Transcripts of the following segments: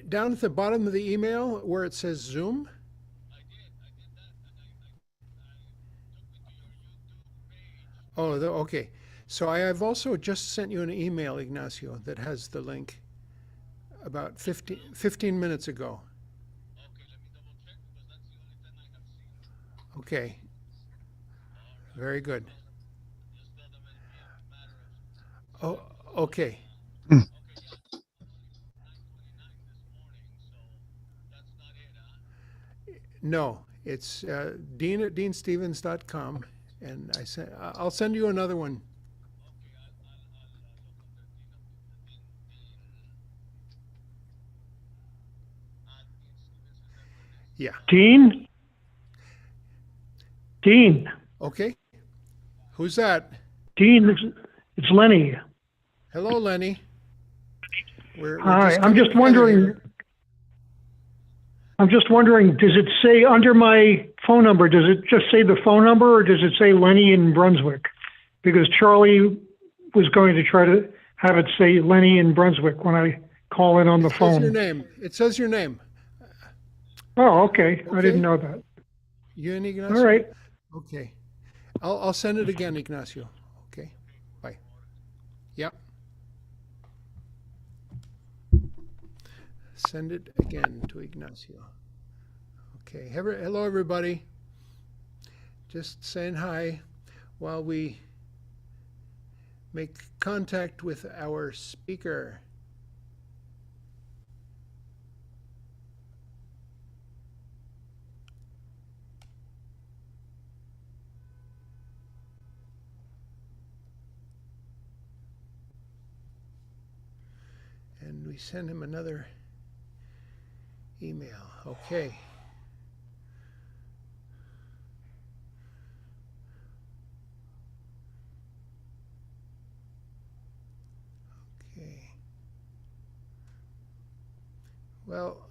down at the bottom of the email where it says Zoom? Oh, okay. So I have also just sent you an email, Ignacio, that has the link about 15 minutes ago. Okay. Very good. Oh, okay. Hmm. No, it's Dean at deanstevens.com, and I'll send you another one. Yeah. Dean? Dean? Okay. Who's that? Dean, it's Lenny. Hello, Lenny. We're Hi, just I'm just wondering. I'm just wondering, does it say under my phone number, does it just say the phone number or does it say Lenny in Brunswick? Because Charlie was going to try to have it say Lenny in Brunswick when I call in on the phone. It says your name. It says your name. Oh, okay. I didn't know that. You and Ignacio? All right. Okay. I'll send it again, Ignacio. Okay. Bye. Yep. Send it again to Ignacio. Okay. Hello, everybody. Just saying hi while we make contact with our speaker. And we send him another email. Okay. Okay. Well,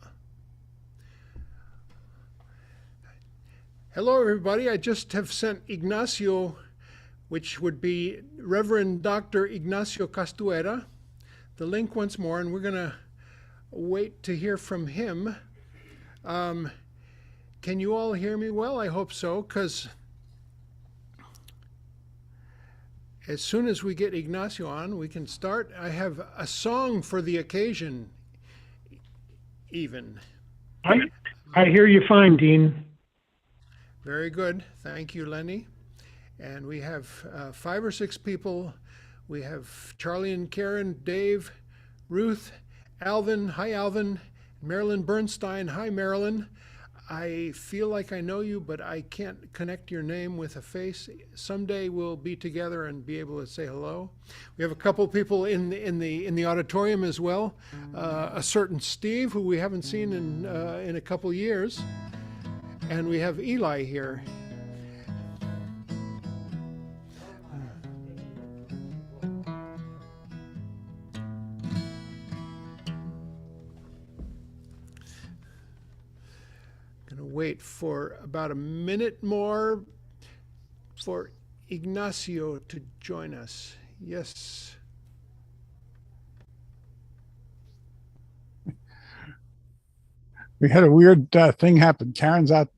hello everybody. I just have sent Ignacio, which would be Reverend Dr. Ignacio Castuera, the link once more, and we're going to wait to hear from him. Can you all hear me well? I hope so, because as soon as we get Ignacio on, we can start. I have a song for the occasion, even. I hear you fine, Dean. Very good. Thank you, Lenny. And we have 5 or 6 people. We have Charlie and Karen, Dave, Ruth, Alvin. Hi, Alvin. Marilyn Bernstein. Hi, Marilyn. I feel like I know you, but I can't connect your name with a face. Someday we'll be together and be able to say hello. We have a couple people in the auditorium as well. A certain Steve, who we haven't seen in a couple years, and we have Eli here. Wait for about a minute more for Ignacio to join us. Yes. We had a weird thing happen. Karen's out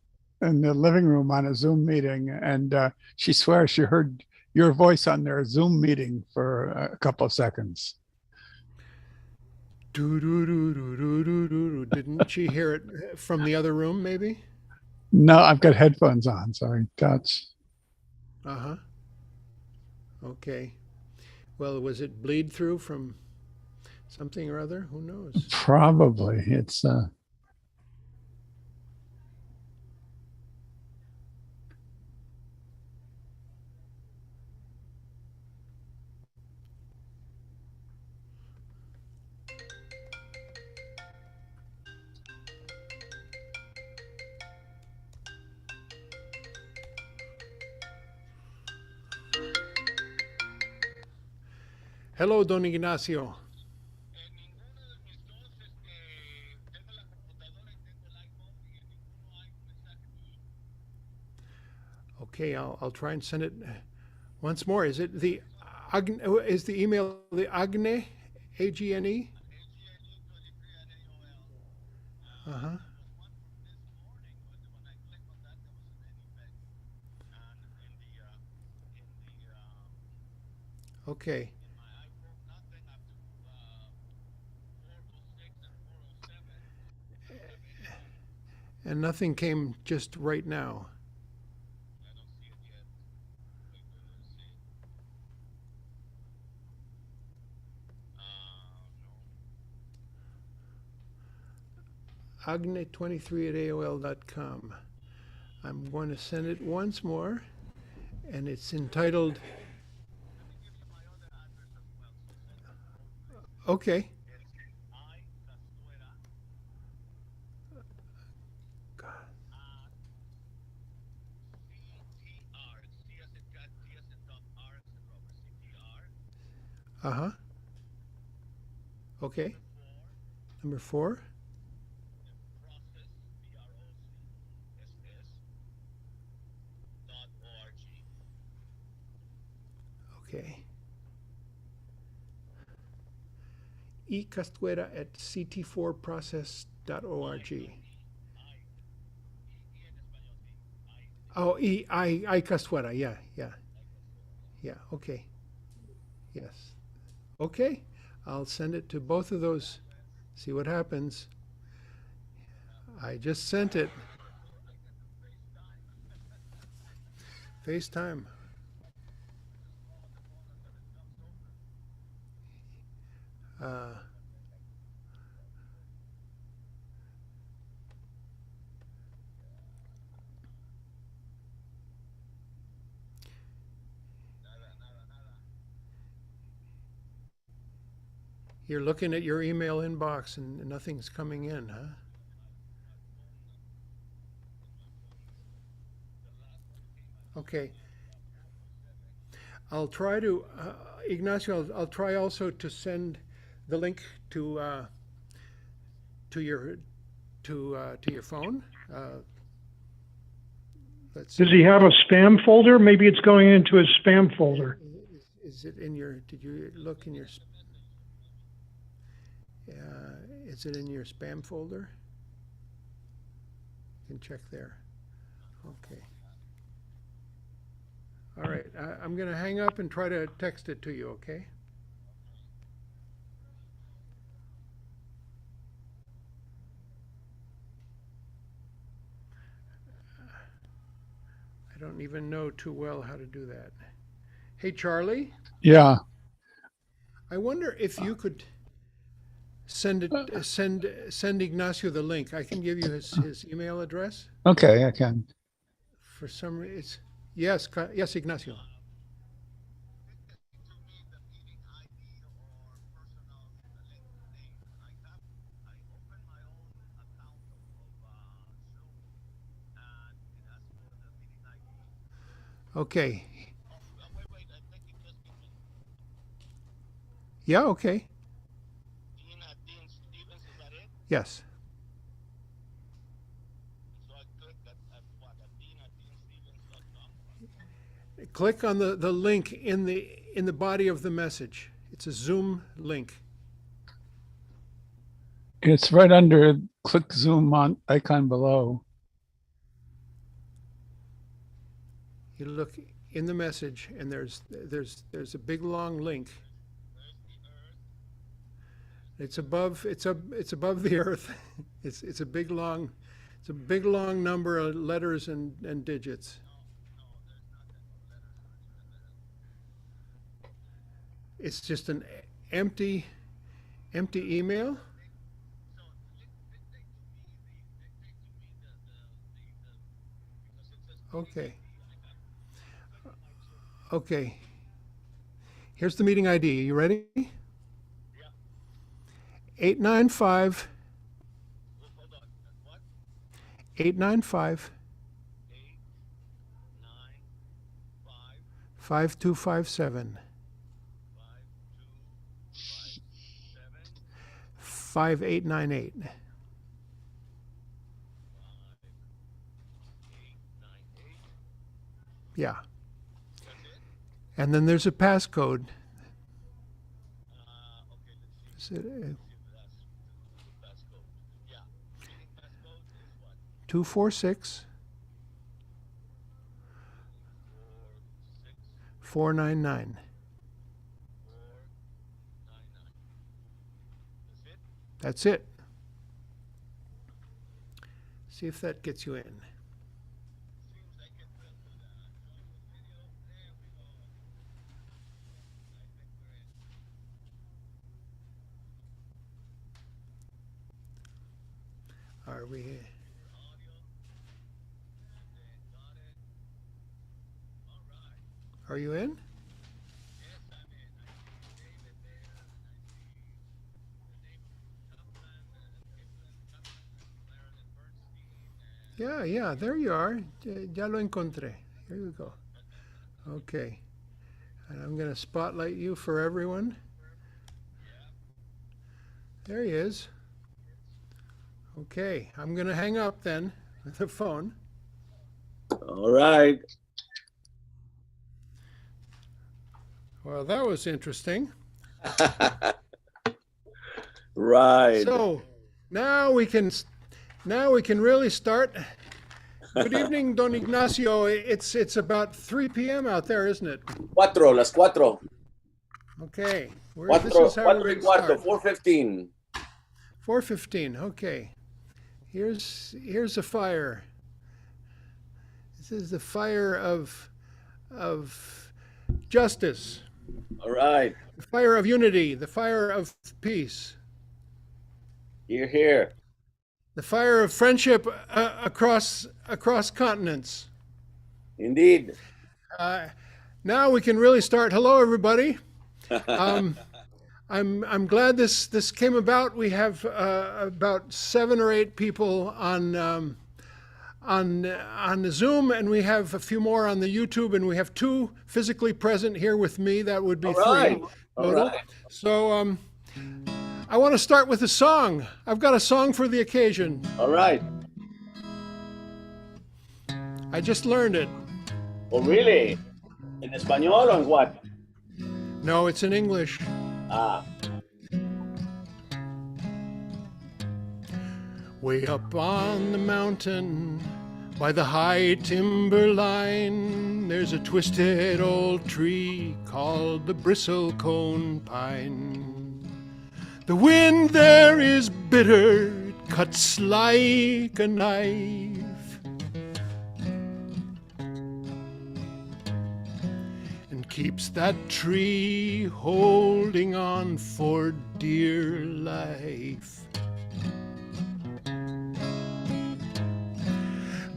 in the living room on a Zoom meeting, and she swears she heard your voice on their Zoom meeting for a couple of seconds. Didn't she hear it from the other room, maybe? No, I've got headphones on, so I touch. Uh-huh. Okay. Well, was it bleed through from something or other? Who knows? Probably. It's Hello, Don Ignacio. Okay, I'll try and send it once more. Is it the email the Agne, AGNE? Uh-huh. Okay. And nothing came just right now. Agne23@AOL.com. I'm going to send it once more, and it's entitled. Okay. Uh-huh. Okay. Number 4. Okay. Castuera@ct4process.org. Oh, I Castuera. Yeah, yeah, yeah. Okay. Yes. Okay. I'll send it to both of those. See what happens. I just sent it. FaceTime. Uh, you're looking at your email inbox and nothing's coming in, huh? Okay. I'll try to, Ignacio, I'll try also to send the link to your to your phone. Let's Does see. he have a spam folder? Maybe it's going into his spam folder. Is it in your? Did you look in your? Is it in your spam folder? You can check there. Okay. All right. I'm going to hang up and try to text it to you. Okay. I don't even know too well how to do that. Hey, Charlie, Yeah. I wonder if you could send Ignacio the link. I can give you his email address. Okay, I can. For some reason, yes, yes, Ignacio. Okay. Yeah, okay. Yes. Click on the link in the body of the message. It's a Zoom link. It's right under click Zoom on icon below. You look in the message, and there's a big long link. It's above the earth. It's a big long number of letters and digits. It's just an empty email. Okay. Okay. Here's the meeting ID. Are you ready? 895 895 5257 5898. Yeah. And then there's a passcode. Is it, 246 499. That's it. See if that gets you in. Are we? Are you in? Yeah, there you are. Ya lo encontré. Here you go. Okay. And I'm going to spotlight you for everyone. There he is. Okay, I'm going to hang up then with the phone. All right. Well, that was interesting. Right. So now we can really start. Good evening, Don Ignacio. It's about 3 p.m. out there, isn't it? Las cuatro. Okay. This Cuatro, is how cuatro we're y going to cuarto, start. 4:15. 4:15. Okay. Here's a fire. This is the fire of justice. All right. The fire of unity. The fire of peace. Here. The fire of friendship across continents. Indeed. Now we can really start. Hello, everybody. I'm glad this came about. We have about 7 or 8 people on the Zoom, and we have a few more on the YouTube, and we have 2 physically present here with me. That would be 3 total. All right. So I want to start with a song. I've got a song for the occasion. All right. I just learned it. Oh, really? ¿En español or en what? No, it's in English. Ah. Way up on the mountain by the high timber line, there's a twisted old tree called the bristlecone pine. The wind there is bitter, it cuts like a knife, and keeps that tree holding on for dear life.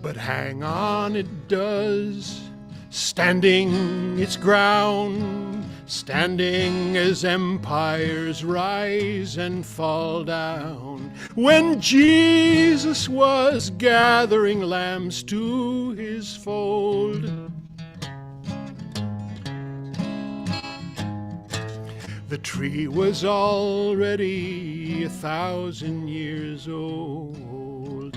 But hang on it does, standing its ground, standing as empires rise and fall down. When Jesus was gathering lambs to his fold, the tree was already 1,000 years old.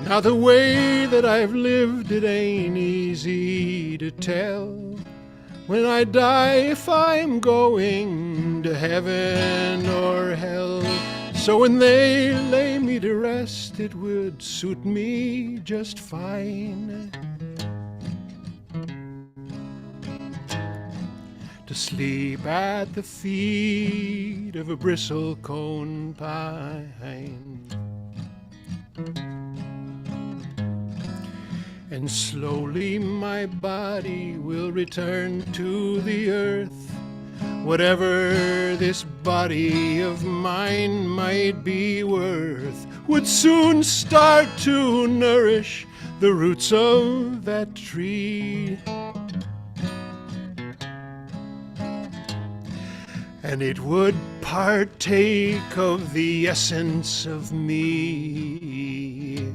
Now the way that I've lived, it ain't easy to tell. When I die, if I'm going to heaven or hell. So when they lay me to rest, it would suit me just fine to sleep at the feet of a bristlecone pine. And slowly my body will return to the earth. Whatever this body of mine might be worth would soon start to nourish the roots of that tree. And it would partake of the essence of me.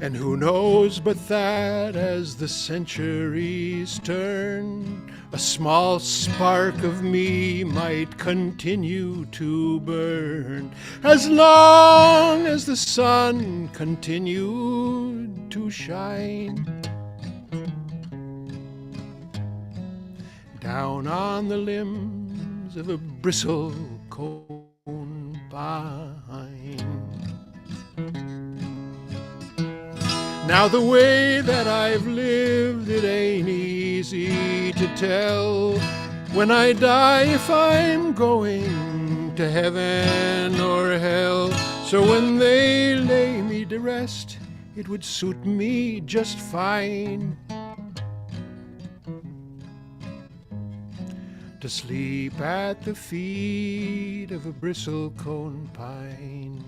And who knows but that as the centuries turn, a small spark of me might continue to burn, as long as the sun continued to shine down on the limbs of a bristlecone pine. Now the way that I've lived, it ain't easy to tell. When I die, if I'm going to heaven or hell. So when they lay me to rest, it would suit me just fine to sleep at the feet of a bristlecone pine.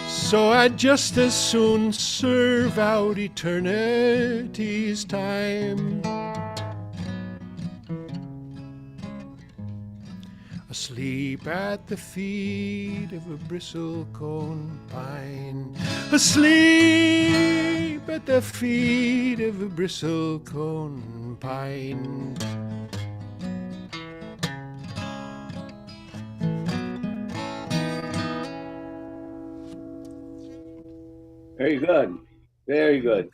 So I'd just as soon serve out eternity's time asleep at the feet of a bristlecone pine. Asleep at the feet of a bristlecone pine. Very good. Very good.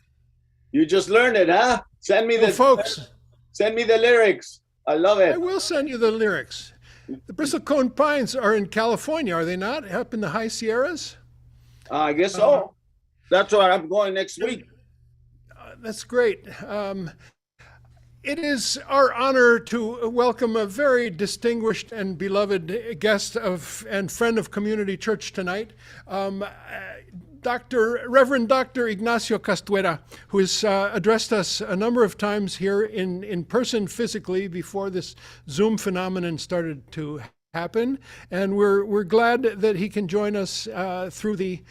You just learned it, huh? Send me the folks. Send me the lyrics. I love it. I will send you the lyrics. The bristlecone pines are in California, are they not? Up in the high Sierras? I guess so. That's where I'm going next week. That's great. It is our honor to welcome a very distinguished and beloved guest of and friend of Community Church tonight, Reverend Dr. Ignacio Castuera, who has addressed us a number of times here in person physically before this Zoom phenomenon started to happen. And we're glad that he can join us through the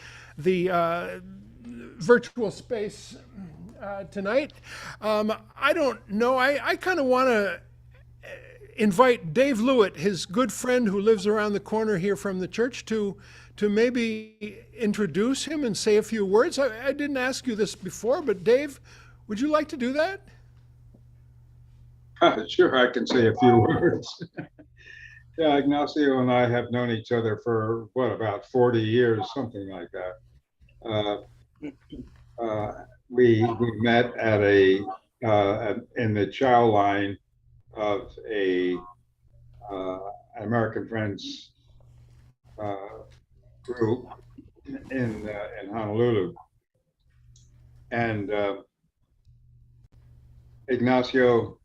virtual space tonight. I don't know, I kind of want to invite Dave Lewitt, his good friend who lives around the corner here from the church, to maybe introduce him and say a few words. I didn't ask you this before, but Dave, would you like to do that? Sure, I can say a few words. Yeah, Ignacio and I have known each other for, about 40 years, something like that. We met at in the chow line of American Friends group in Honolulu, and Ignacio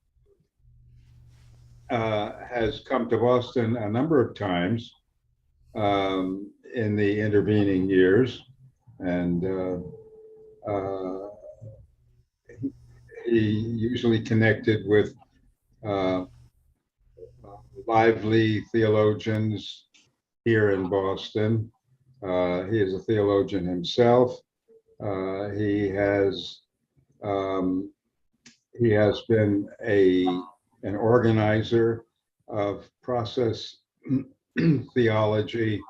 has come to Boston a number of times in the intervening years, and he usually connected with lively theologians here in Boston. He is a theologian himself. He has been an organizer of process theology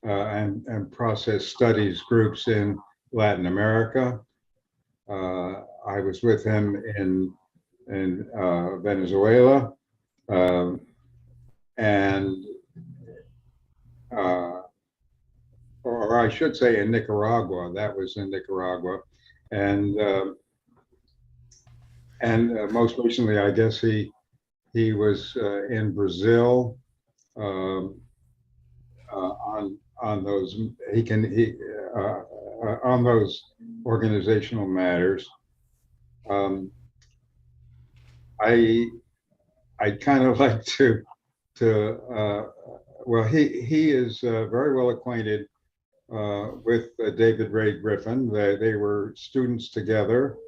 and process studies groups in Latin America. I was with him in Venezuela, or I should say in Nicaragua. That was in Nicaragua, and most recently, I guess he was in Brazil on those on those organizational matters. I kind of like to well, he is very well acquainted with David Ray Griffin. They were students together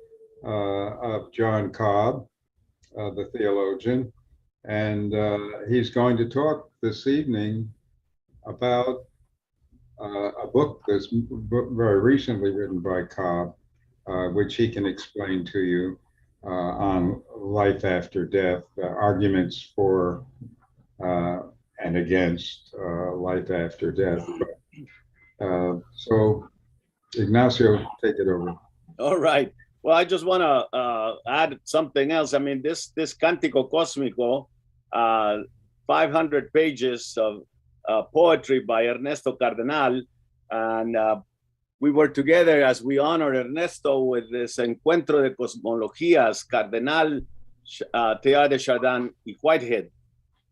of John Cobb, the theologian, and he's going to talk this evening about a book that's very recently written by Cobb, which he can explain to you, on life after death, arguments for and against life after death. So, Ignacio, take it over. All right. Well, I just want to add something else. I mean, this Cántico Cósmico, 500 pages of poetry by Ernesto Cardenal, and we were together as we honored Ernesto with this Encuentro de Cosmologías, Cardenal Teilhard de Chardin y Whitehead.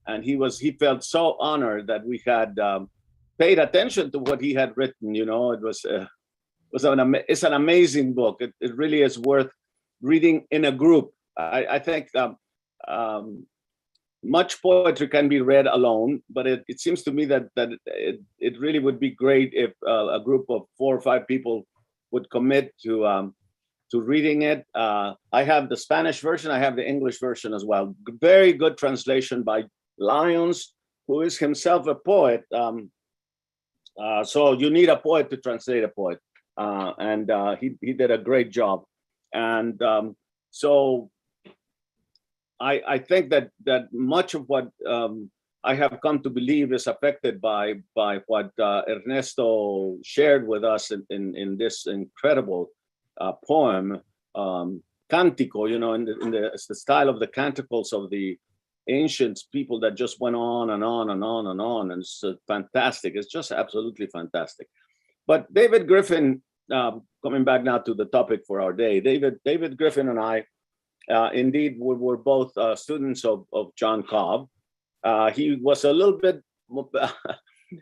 And he felt so honored that we had paid attention to what he had written. You know, it's an amazing book. It really is worth reading in a group. I think much poetry can be read alone, but it seems to me that it really would be great if a group of 4 or 5 people would commit to reading it. I have the Spanish version. I have the English version as well. Very good translation by Lyons, who is himself a poet. So you need a poet to translate a poet, and he did a great job. And so I think that much of what I have come to believe is affected by what Ernesto shared with us in this incredible poem, Cántico, you know, in the style of the canticles of the ancient people that just went on and on and on and on. And it's fantastic. It's just absolutely fantastic. But David Griffin, coming back now to the topic for our day, David Griffin and I, indeed, we were both students of John Cobb. He was a little bit,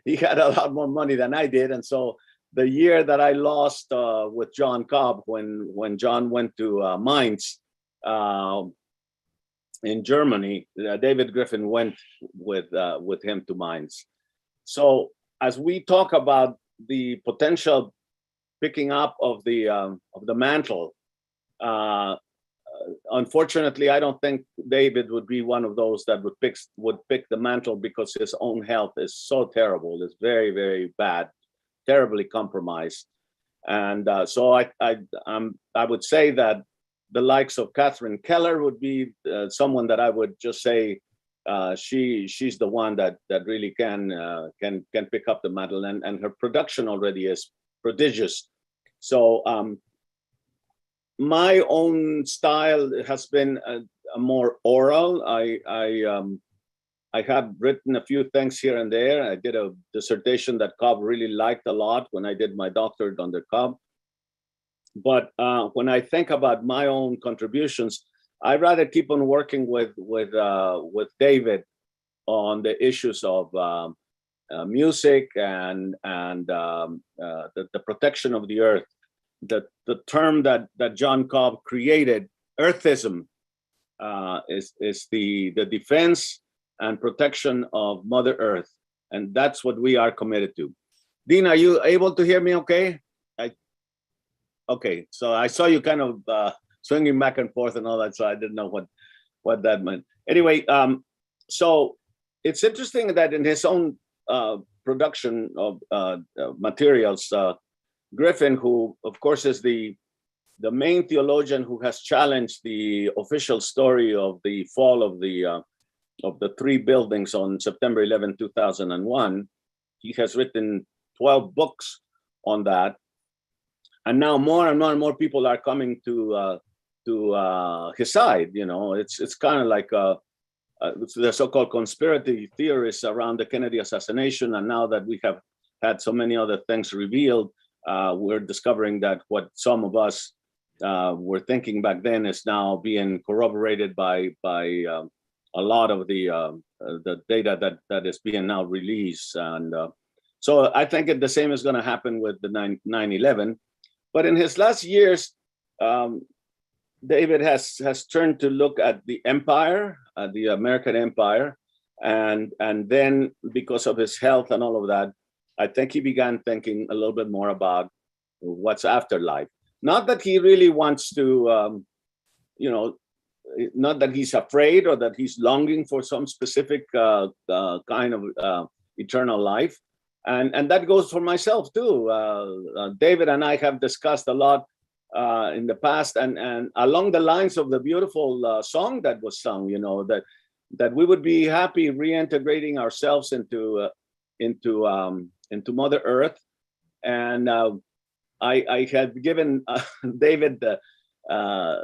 he had a lot more money than I did. And so the year that I lost with John Cobb, when John went to Mainz in Germany, David Griffin went with him to Mainz. So as we talk about the potential picking up of the mantle, unfortunately, I don't think David would be one of those that would pick the mantle because his own health is so terrible. It's very, very bad, terribly compromised. And so I would say that the likes of Catherine Keller would be someone that I would just say she's the one that really can pick up the mantle, and her production already is prodigious. So my own style has been a more oral. I have written a few things here and there. I did a dissertation that Cobb really liked a lot when I did my doctorate under Cobb. But when I think about my own contributions, I'd rather keep on working with David on the issues of music and the protection of the earth. The term that John Cobb created, earthism, is the defense and protection of Mother Earth, and that's what we are committed to. Dean, are you able to hear me? Okay. Okay. So I saw you kind of swinging back and forth and all that, so I didn't know what that meant. Anyway, so it's interesting that in his own production of materials, Griffin, who of course is the main theologian who has challenged the official story of the fall of the 3 buildings on September 11, 2001. He has written 12 books on that, and now more and more and more people are coming to his side. You know, it's kind of like the so-called conspiracy theorists around the Kennedy assassination, and now that we have had so many other things revealed, we're discovering that what some of us were thinking back then is now being corroborated by a lot of the data that is being now released. And so I think the same is going to happen with the 9/11. But in his last years, David has turned to look at the empire, the American empire, and then because of his health and all of that, I think he began thinking a little bit more about what's afterlife. Not that he really wants to, not that he's afraid or that he's longing for some specific kind of eternal life. And that goes for myself too. David and I have discussed a lot in the past, and along the lines of the beautiful song that was sung, you know, that we would be happy reintegrating ourselves into Mother Earth. And I had given David a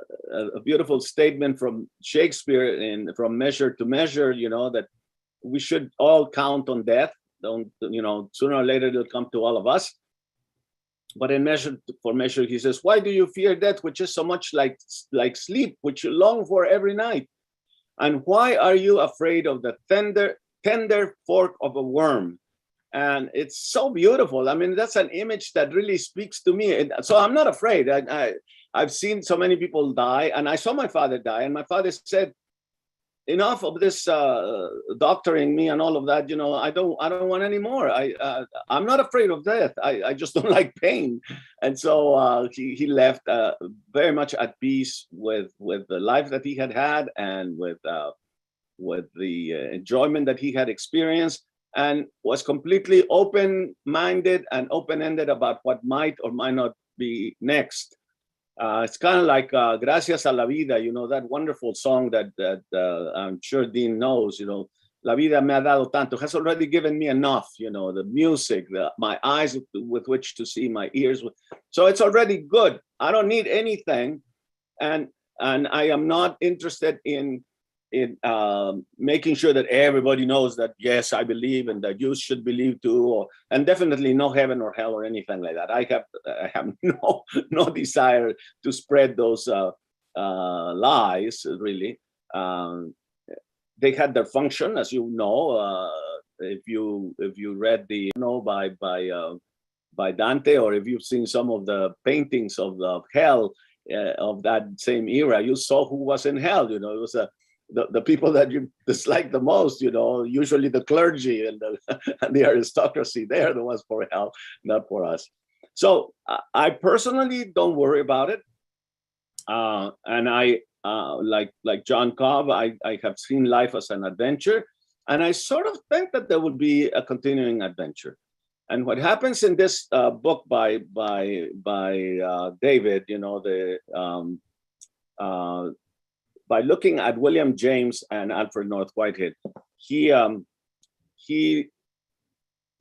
beautiful statement from Shakespeare from Measure to Measure, you know, that we should all count on death. Don't, you know, sooner or later it'll come to all of us. But in Measure for Measure, he says, why do you fear death, which is so much like sleep, which you long for every night? And why are you afraid of the tender fork of a worm? And it's so beautiful. I mean, that's an image that really speaks to me. And so I'm not afraid. I've seen so many people die, and I saw my father die, and my father said, enough of this doctoring me and all of that. You know, I don't want any more. I'm not afraid of death. I just don't like pain. And so he left very much at peace with the life that he had and with the enjoyment that he had experienced, and was completely open-minded and open-ended about what might or might not be next. It's kind of like Gracias a la Vida, you know, that wonderful song that I'm sure Dean knows, you know, La vida me ha dado tanto, has already given me enough, you know, the music, my eyes with which to see, my ears. So it's already good. I don't need anything. And I am not interested in making sure that everybody knows that, yes, I believe, and that you should believe too, and definitely no heaven or hell or anything like that. I have no desire to spread those lies, really. They had their function, as you know. If you read the by Dante, or if you've seen some of the paintings of the hell of that same era, you saw who was in hell. You know, it was the people that you dislike the most, you know, usually the clergy and the aristocracy. They're the ones for hell, not for us. So I personally don't worry about it. And I, like John Cobb, I have seen life as an adventure. And I sort of think that there would be a continuing adventure. And what happens in this book by David, you know, by looking at William James and Alfred North Whitehead, he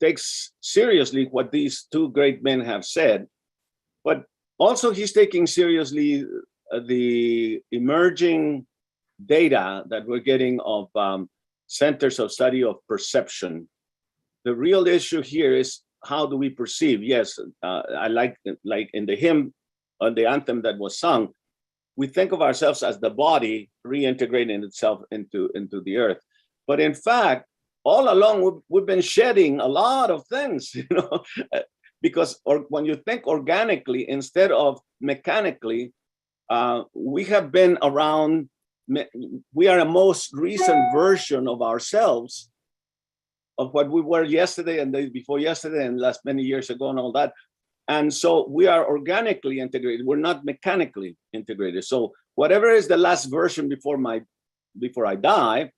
takes seriously what these two great men have said, but also he's taking seriously the emerging data that we're getting of centers of study of perception. The real issue here is, how do we perceive? Yes, I like in the hymn, on the anthem that was sung, we think of ourselves as the body reintegrating itself into the earth. But in fact, all along, we've been shedding a lot of things, you know, because when you think organically instead of mechanically, we have been around, we are a most recent version of ourselves, of what we were yesterday and the day before yesterday and last many years ago and all that. And so we are organically integrated. We're not mechanically integrated. So whatever is the last version before I die,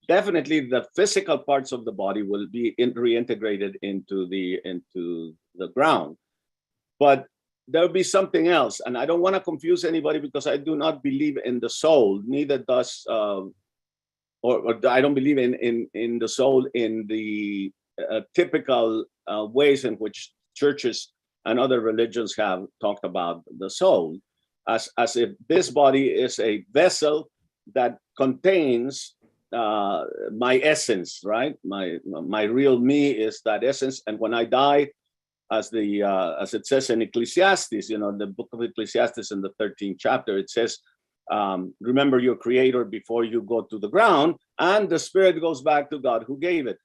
definitely the physical parts of the body will be reintegrated into the ground. But there'll be something else. And I don't want to confuse anybody, because I do not believe in the soul, neither does, or I don't believe in the soul in the typical ways in which churches and other religions have talked about the soul, as if this body is a vessel that contains my essence, right? My real me is that essence. And when I die, as it says in Ecclesiastes, you know, the book of Ecclesiastes in the 13th chapter, it says, remember your creator before you go to the ground, and the spirit goes back to God who gave it.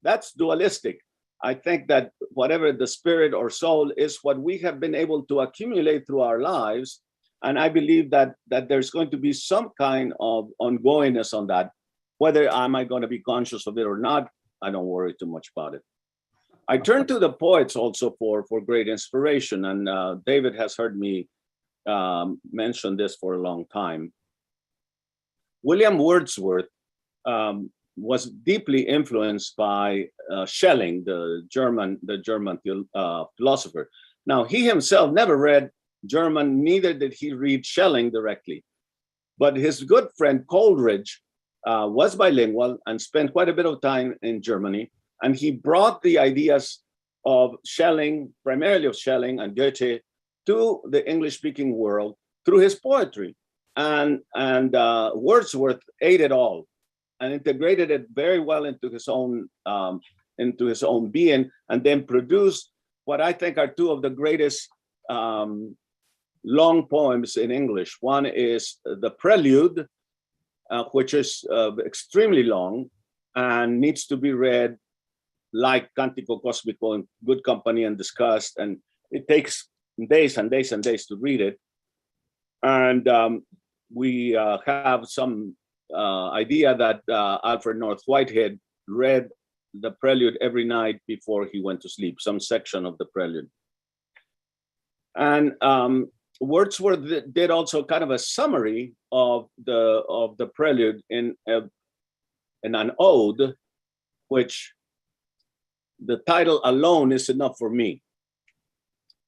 That's dualistic. I think that whatever the spirit or soul is, what we have been able to accumulate through our lives. And I believe that there's going to be some kind of ongoingness on that. Whether am I going to be conscious of it or not, I don't worry too much about it. I turn to the poets also for great inspiration. And David has heard me mention this for a long time. William Wordsworth was deeply influenced by Schelling, the German philosopher. Now, he himself never read German, neither did he read Schelling directly. But his good friend Coleridge was bilingual and spent quite a bit of time in Germany. And he brought the ideas of Schelling, primarily of Schelling and Goethe, to the English-speaking world through his poetry. And Wordsworth ate it all and integrated it very well into his own being, and then produced what I think are two of the greatest long poems in English. One is the Prelude, which is extremely long and needs to be read like Cantico Cosmico in good company and discussed. And it takes days and days and days to read it. And we have some idea that Alfred North Whitehead read the Prelude every night before he went to sleep, some section of the Prelude. And Wordsworth did also kind of a summary of the Prelude in an ode, which the title alone is enough for me.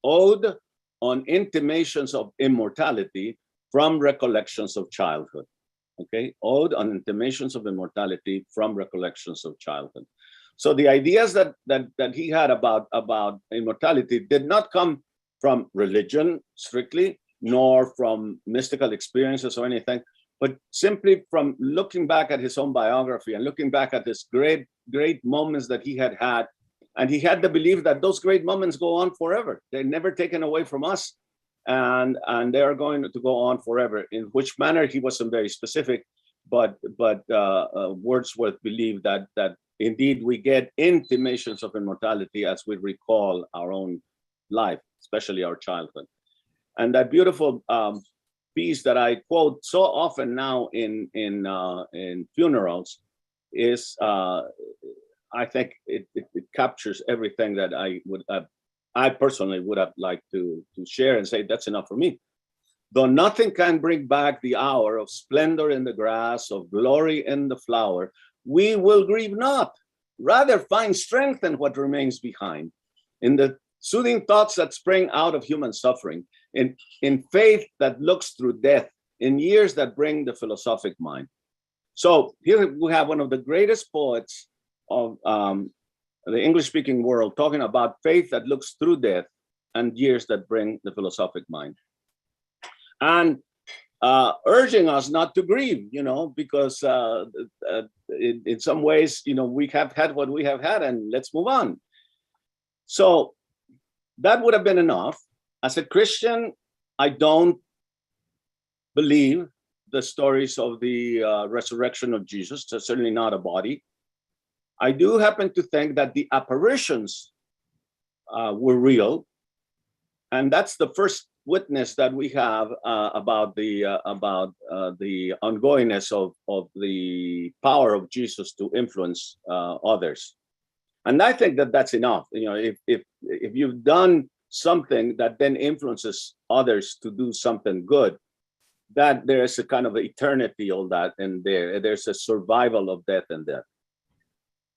Ode on Intimations of Immortality from Recollections of Childhood. Okay, Ode on Intimations of Immortality from Recollections of Childhood. So the ideas that he had about immortality did not come from religion strictly, nor from mystical experiences or anything, but simply from looking back at his own biography and looking back at his great moments that he had had. And he had the belief that those great moments go on forever. They're never taken away from us, and they are going to go on forever. In which manner, he wasn't very specific, but Wordsworth believed that indeed we get intimations of immortality as we recall our own life, especially our childhood. And that beautiful piece that I quote so often now in funerals is, I think it captures everything that I personally would have liked to share and say, that's enough for me. Though nothing can bring back the hour of splendor in the grass, of glory in the flower, we will grieve not, rather find strength in what remains behind, in the soothing thoughts that spring out of human suffering, in faith that looks through death, in years that bring the philosophic mind. So here we have one of the greatest poets of the English-speaking world talking about faith that looks through death and years that bring the philosophic mind. And urging us not to grieve, because in some ways, we have had what we have had and let's move on. So that would have been enough. As a Christian, I don't believe the stories of the resurrection of Jesus, so certainly not a body. I do happen to think that the apparitions were real. And that's the first witness that we have about the ongoingness of the power of Jesus to influence others. And I think that that's enough. If you've done something that then influences others to do something good, that there's a kind of eternity, all that in there. There's a survival of death and death.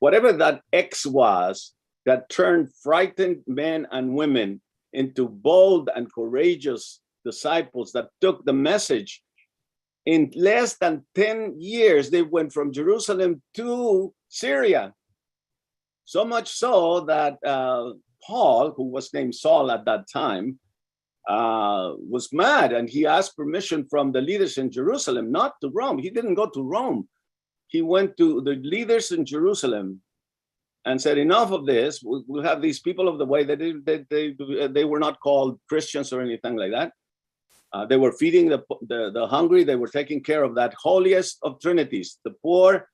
Whatever that X was that turned frightened men and women into bold and courageous disciples that took the message, in less than 10 years, they went from Jerusalem to Syria. So much so that Paul, who was named Saul at that time, was mad, and he asked permission from the leaders in Jerusalem, not to Rome. He didn't go to Rome. He went to the leaders in Jerusalem and said, enough of this. We'll have these people of the way. They were not called Christians or anything like that. They were feeding the hungry. They were taking care of that holiest of trinities, the poor,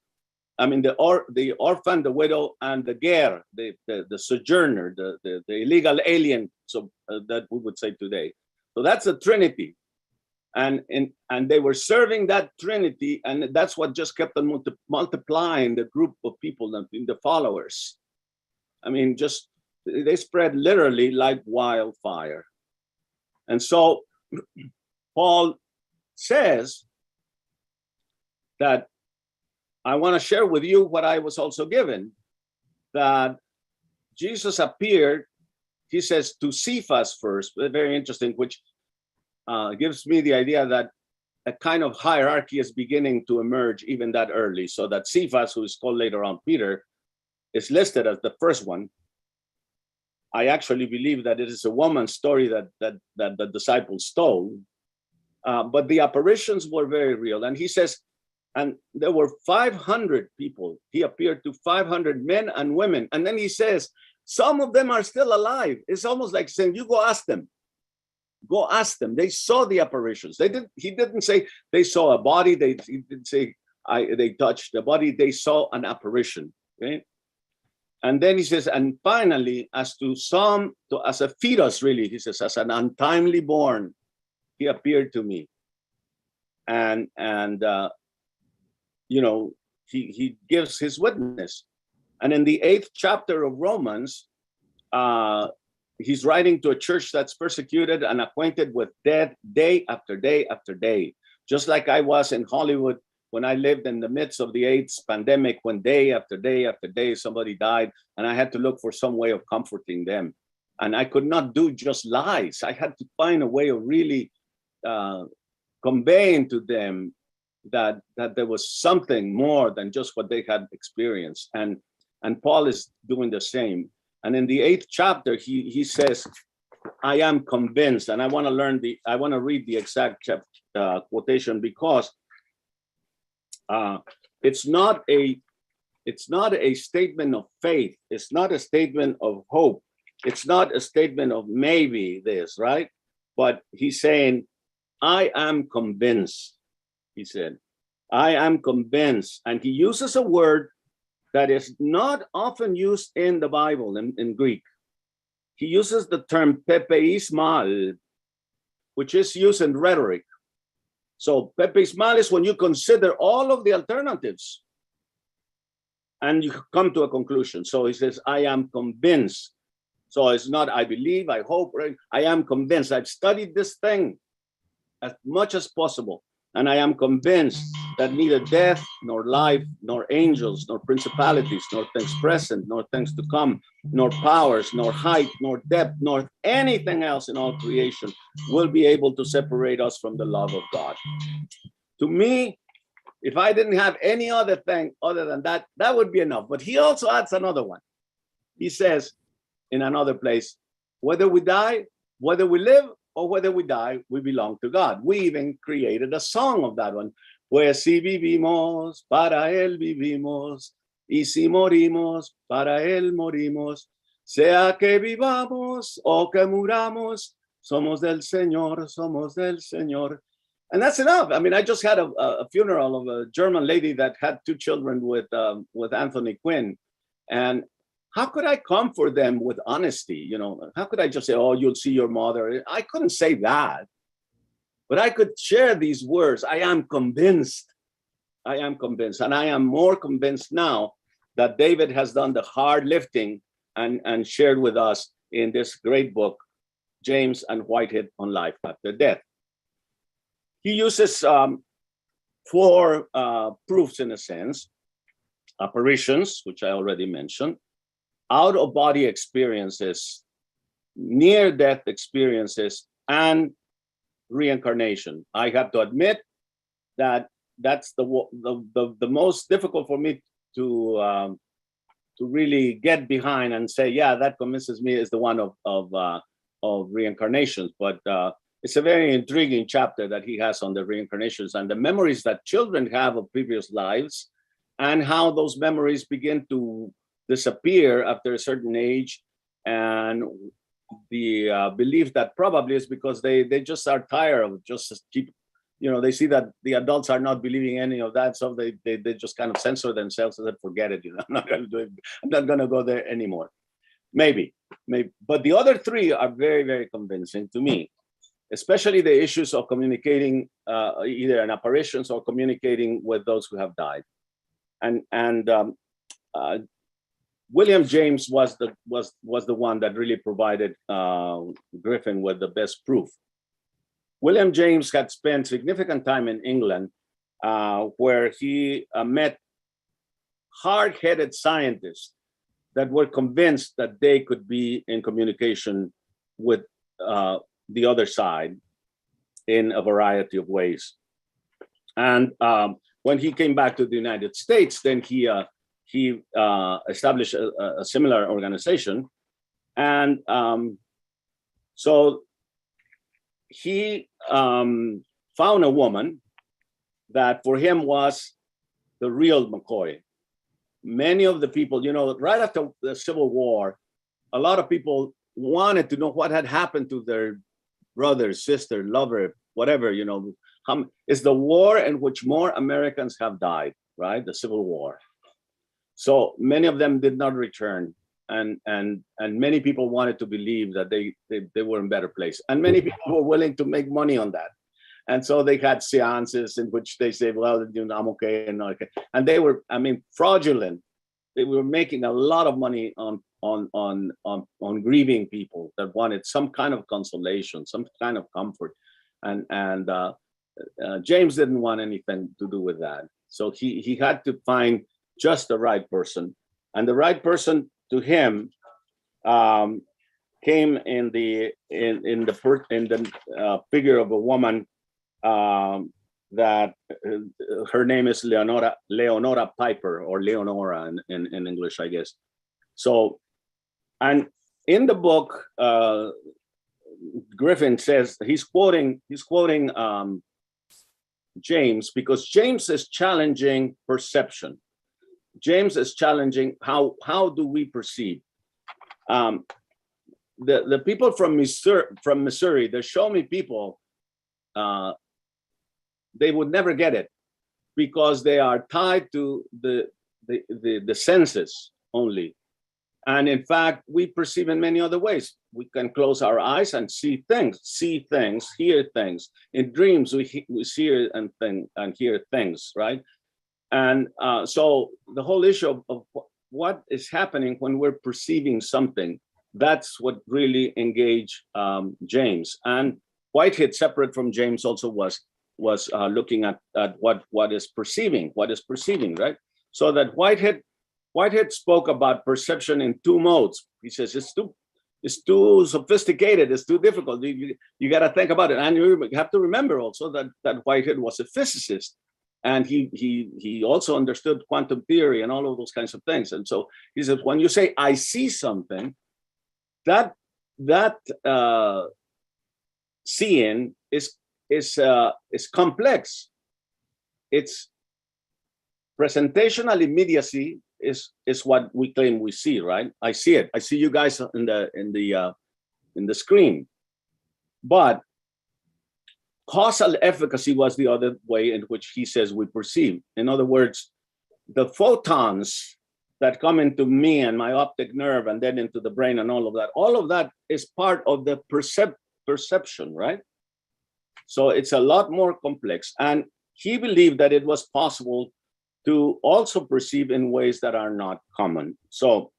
the orphan, the widow, and the ger, the sojourner, the illegal alien, so that we would say today. So that's the Trinity. And they were serving that Trinity, and that's what just kept on multiplying the group of people, the followers. They spread literally like wildfire. And so Paul says that I want to share with you what I was also given, that Jesus appeared, he says, to Cephas first, very interesting, which gives me the idea that a kind of hierarchy is beginning to emerge even that early, so that Cephas, who is called later on Peter, is listed as the first one. I actually believe that it is a woman's story that the disciples stole, but the apparitions were very real. And he says, and there were 500 people. He appeared to 500 men and women. And then he says, some of them are still alive. It's almost like saying, you go ask them. Go ask them. They saw the apparitions. He didn't say they saw a body. He didn't say they touched the body. They saw an apparition. Okay. And then he says, and finally, as a fetus, really, he says, as an untimely born, he appeared to me. And he gives his witness. And in the 8th chapter of Romans, he's writing to a church that's persecuted and acquainted with death day after day after day. Just like I was in Hollywood when I lived in the midst of the AIDS pandemic, when day after day after day somebody died, and I had to look for some way of comforting them. And I could not do just lies. I had to find a way of really conveying to them that there was something more than just what they had experienced. And Paul is doing the same. And in the 8th chapter, he says, I am convinced, and I want to read the exact quotation, because it's not a statement of faith. It's not a statement of hope. It's not a statement of maybe this, right? But he's saying, I am convinced, he said. I am convinced. And he uses a word that is not often used in the Bible, in Greek. He uses the term pepeismal, which is used in rhetoric. So pepeismal is when you consider all of the alternatives and you come to a conclusion. So he says, I am convinced. So it's not I believe, I hope, right? I am convinced. I've studied this thing as much as possible. And I am convinced that neither death, nor life, nor angels, nor principalities, nor things present, nor things to come, nor powers, nor height, nor depth, nor anything else in all creation will be able to separate us from the love of God. To me, if I didn't have any other thing other than that, that would be enough. But he also adds another one. He says in another place, whether we die, whether we live, or whether we die, we belong to God. We even created a song of that one. Pues si vivimos, para él vivimos, y si morimos, para él morimos, sea que vivamos o que muramos, somos del Señor, somos del Señor. And that's enough. I mean, I just had a funeral of a German lady that had 2 children with Anthony Quinn. And how could I comfort them with honesty? You know, how could I just say, oh, you'll see your mother? I couldn't say that. But I could share these words. I am convinced. I am convinced. And I am more convinced now that David has done the hard lifting and shared with us in this great book, James and Whitehead on Life After Death. He uses 4 proofs, in a sense: apparitions, which I already mentioned, out-of-body experiences, near-death experiences, and reincarnation. I have to admit that that's the most difficult for me to really get behind and say, yeah, that convinces me, is the one of reincarnations. But it's a very intriguing chapter that he has on the reincarnations and the memories that children have of previous lives, and how those memories begin to disappear after a certain age, and the belief that probably is because they just are tired of just keep, you know, they see that the adults are not believing any of that, so they just kind of censor themselves and say, forget it, you know, I'm not going to do it, I'm not going to go there anymore. Maybe, but the other 3 are very, very convincing to me, especially the issues of communicating either in apparitions or communicating with those who have died. And William James was the one that really provided Griffin with the best proof. William James had spent significant time in England, where he met hard-headed scientists that were convinced that they could be in communication with the other side in a variety of ways. And when he came back to the United States, then he established a similar organization. And so he found a woman that for him was the real McCoy. Many of the people, you know, right after the Civil War, a lot of people wanted to know what had happened to their brother, sister, lover, whatever, you know. It's the war in which more Americans have died, right? The Civil War. So many of them did not return. And many people wanted to believe that they were in a better place. And many people were willing to make money on that. And so they had seances in which they say, well, you know, I'm okay and not okay. And they were, I mean, fraudulent. They were making a lot of money on grieving people that wanted some kind of consolation, some kind of comfort. And James didn't want anything to do with that. So he had to find just the right person. And the right person to him came in the figure of a woman that her name is Leonora Piper, or Leonora in English, I guess. So, and in the book, Griffin says he's quoting James, because James is challenging perception. James is challenging how do we perceive. The people from Missouri, the show me people, they would never get it because they are tied to the senses only. And in fact, we perceive in many other ways. We can close our eyes and see things, hear things. In dreams, we see and hear things, right? And so the whole issue of what is happening when we're perceiving something, that's what really engaged James. And Whitehead, separate from James, also was looking at what is perceiving, right? So that Whitehead spoke about perception in two modes. He says it's too sophisticated, it's too difficult. You got to think about it, and you have to remember also that Whitehead was a physicist, and he also understood quantum theory and all of those kinds of things. And so he says, when you say I see something, that seeing is complex. It's presentational immediacy is what we claim we see, right? I see it. I see you guys in the screen. But causal efficacy was the other way in which he says we perceive. In other words, the photons that come into me and my optic nerve and then into the brain and all of that is part of the perception, right? So it's a lot more complex. And he believed that it was possible to also perceive in ways that are not common. So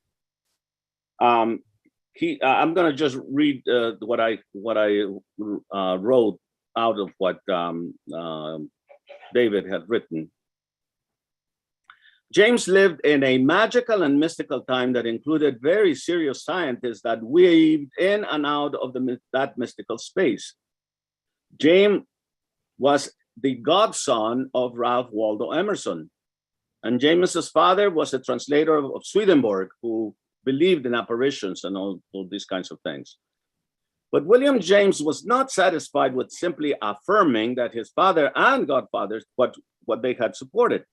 I'm going to just read what I wrote out of what David had written. James lived in a magical and mystical time that included very serious scientists that weaved in and out of that mystical space. James was the godson of Ralph Waldo Emerson. And James's father was a translator of Swedenborg who believed in apparitions and all these kinds of things. But William James was not satisfied with simply affirming that his father and godfathers what they had supported.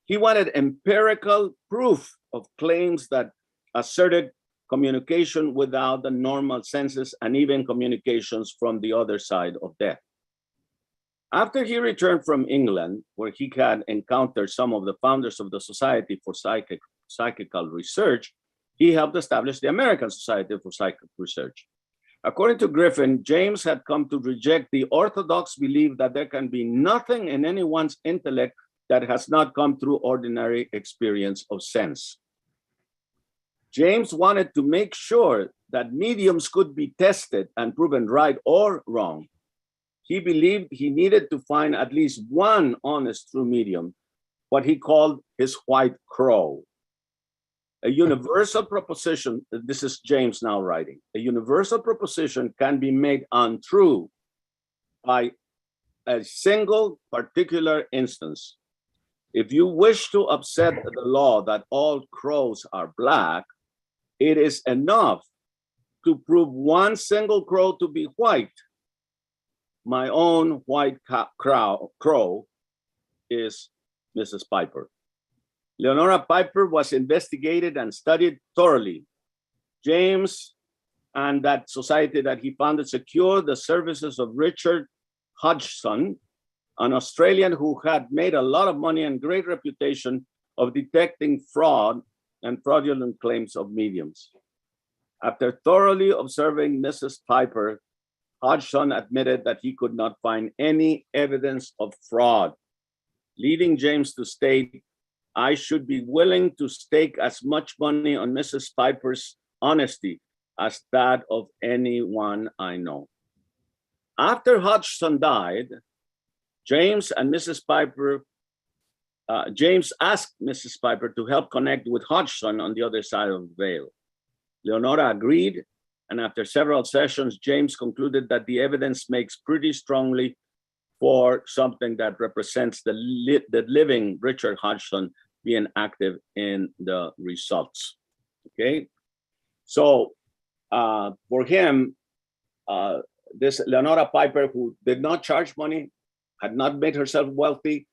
He wanted empirical proof of claims that asserted communication without the normal senses and even communications from the other side of death. After he returned from England, where he had encountered some of the founders of the Society for Psychical Research, he helped establish the American Society for Psychic Research. According to Griffin, James had come to reject the orthodox belief that there can be nothing in anyone's intellect that has not come through ordinary experience of sense. James wanted to make sure that mediums could be tested and proven right or wrong. He believed he needed to find at least one honest true medium, what he called his white crow. A universal proposition, this is James now writing, a universal proposition can be made untrue by a single particular instance. If you wish to upset the law that all crows are black, it is enough to prove one single crow to be white. My own white crow is Mrs. Piper. Leonora Piper was investigated and studied thoroughly. James and that society that he founded secured the services of Richard Hodgson, an Australian who had made a lot of money and great reputation of detecting fraud and fraudulent claims of mediums. After thoroughly observing Mrs. Piper, Hodgson admitted that he could not find any evidence of fraud, leading James to state, "I should be willing to stake as much money on Mrs. Piper's honesty as that of anyone I know." After Hodgson died, James asked Mrs. Piper to help connect with Hodgson on the other side of the veil. Leonora agreed, and after several sessions, James concluded that the evidence makes pretty strongly for something that represents the living Richard Hodgson being active in the results. Okay, so for him, this Leonora Piper, who did not charge money, had not made herself wealthy,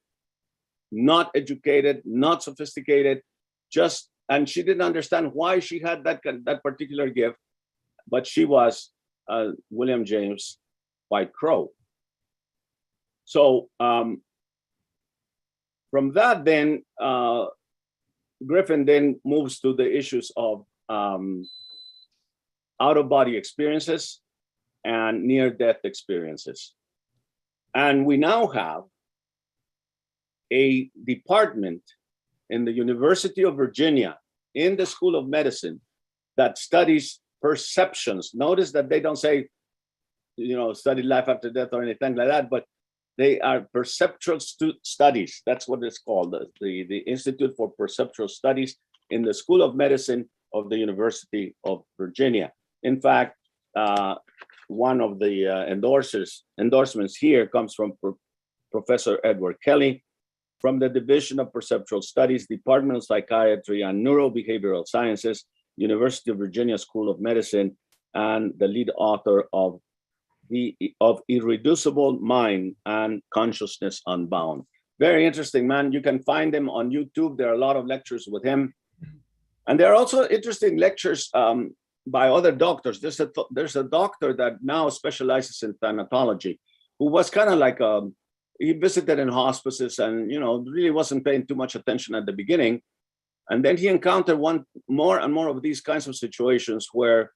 not educated, not sophisticated, and she didn't understand why she had that particular gift, but she was William James White Crow. So from that, then Griffin then moves to the issues of out-of-body experiences and near-death experiences. And we now have a department in the University of Virginia, in the School of Medicine, that studies perceptions. Notice that they don't say, study life after death or anything like that, but they are perceptual studies. That's what it's called, the Institute for Perceptual Studies in the School of Medicine of the University of Virginia. In fact, one of the endorsements here comes from Professor Edward Kelly from the Division of Perceptual Studies, Department of Psychiatry and Neurobehavioral Sciences, University of Virginia School of Medicine, and the lead author of Irreducible Mind and Consciousness Unbound. Very interesting man. You can find him on YouTube. There are a lot of lectures with him. And there are also interesting lectures by other doctors. There's a doctor that now specializes in thanatology, who was kind of like he visited in hospices and really wasn't paying too much attention at the beginning. And then he encountered more and more of these kinds of situations where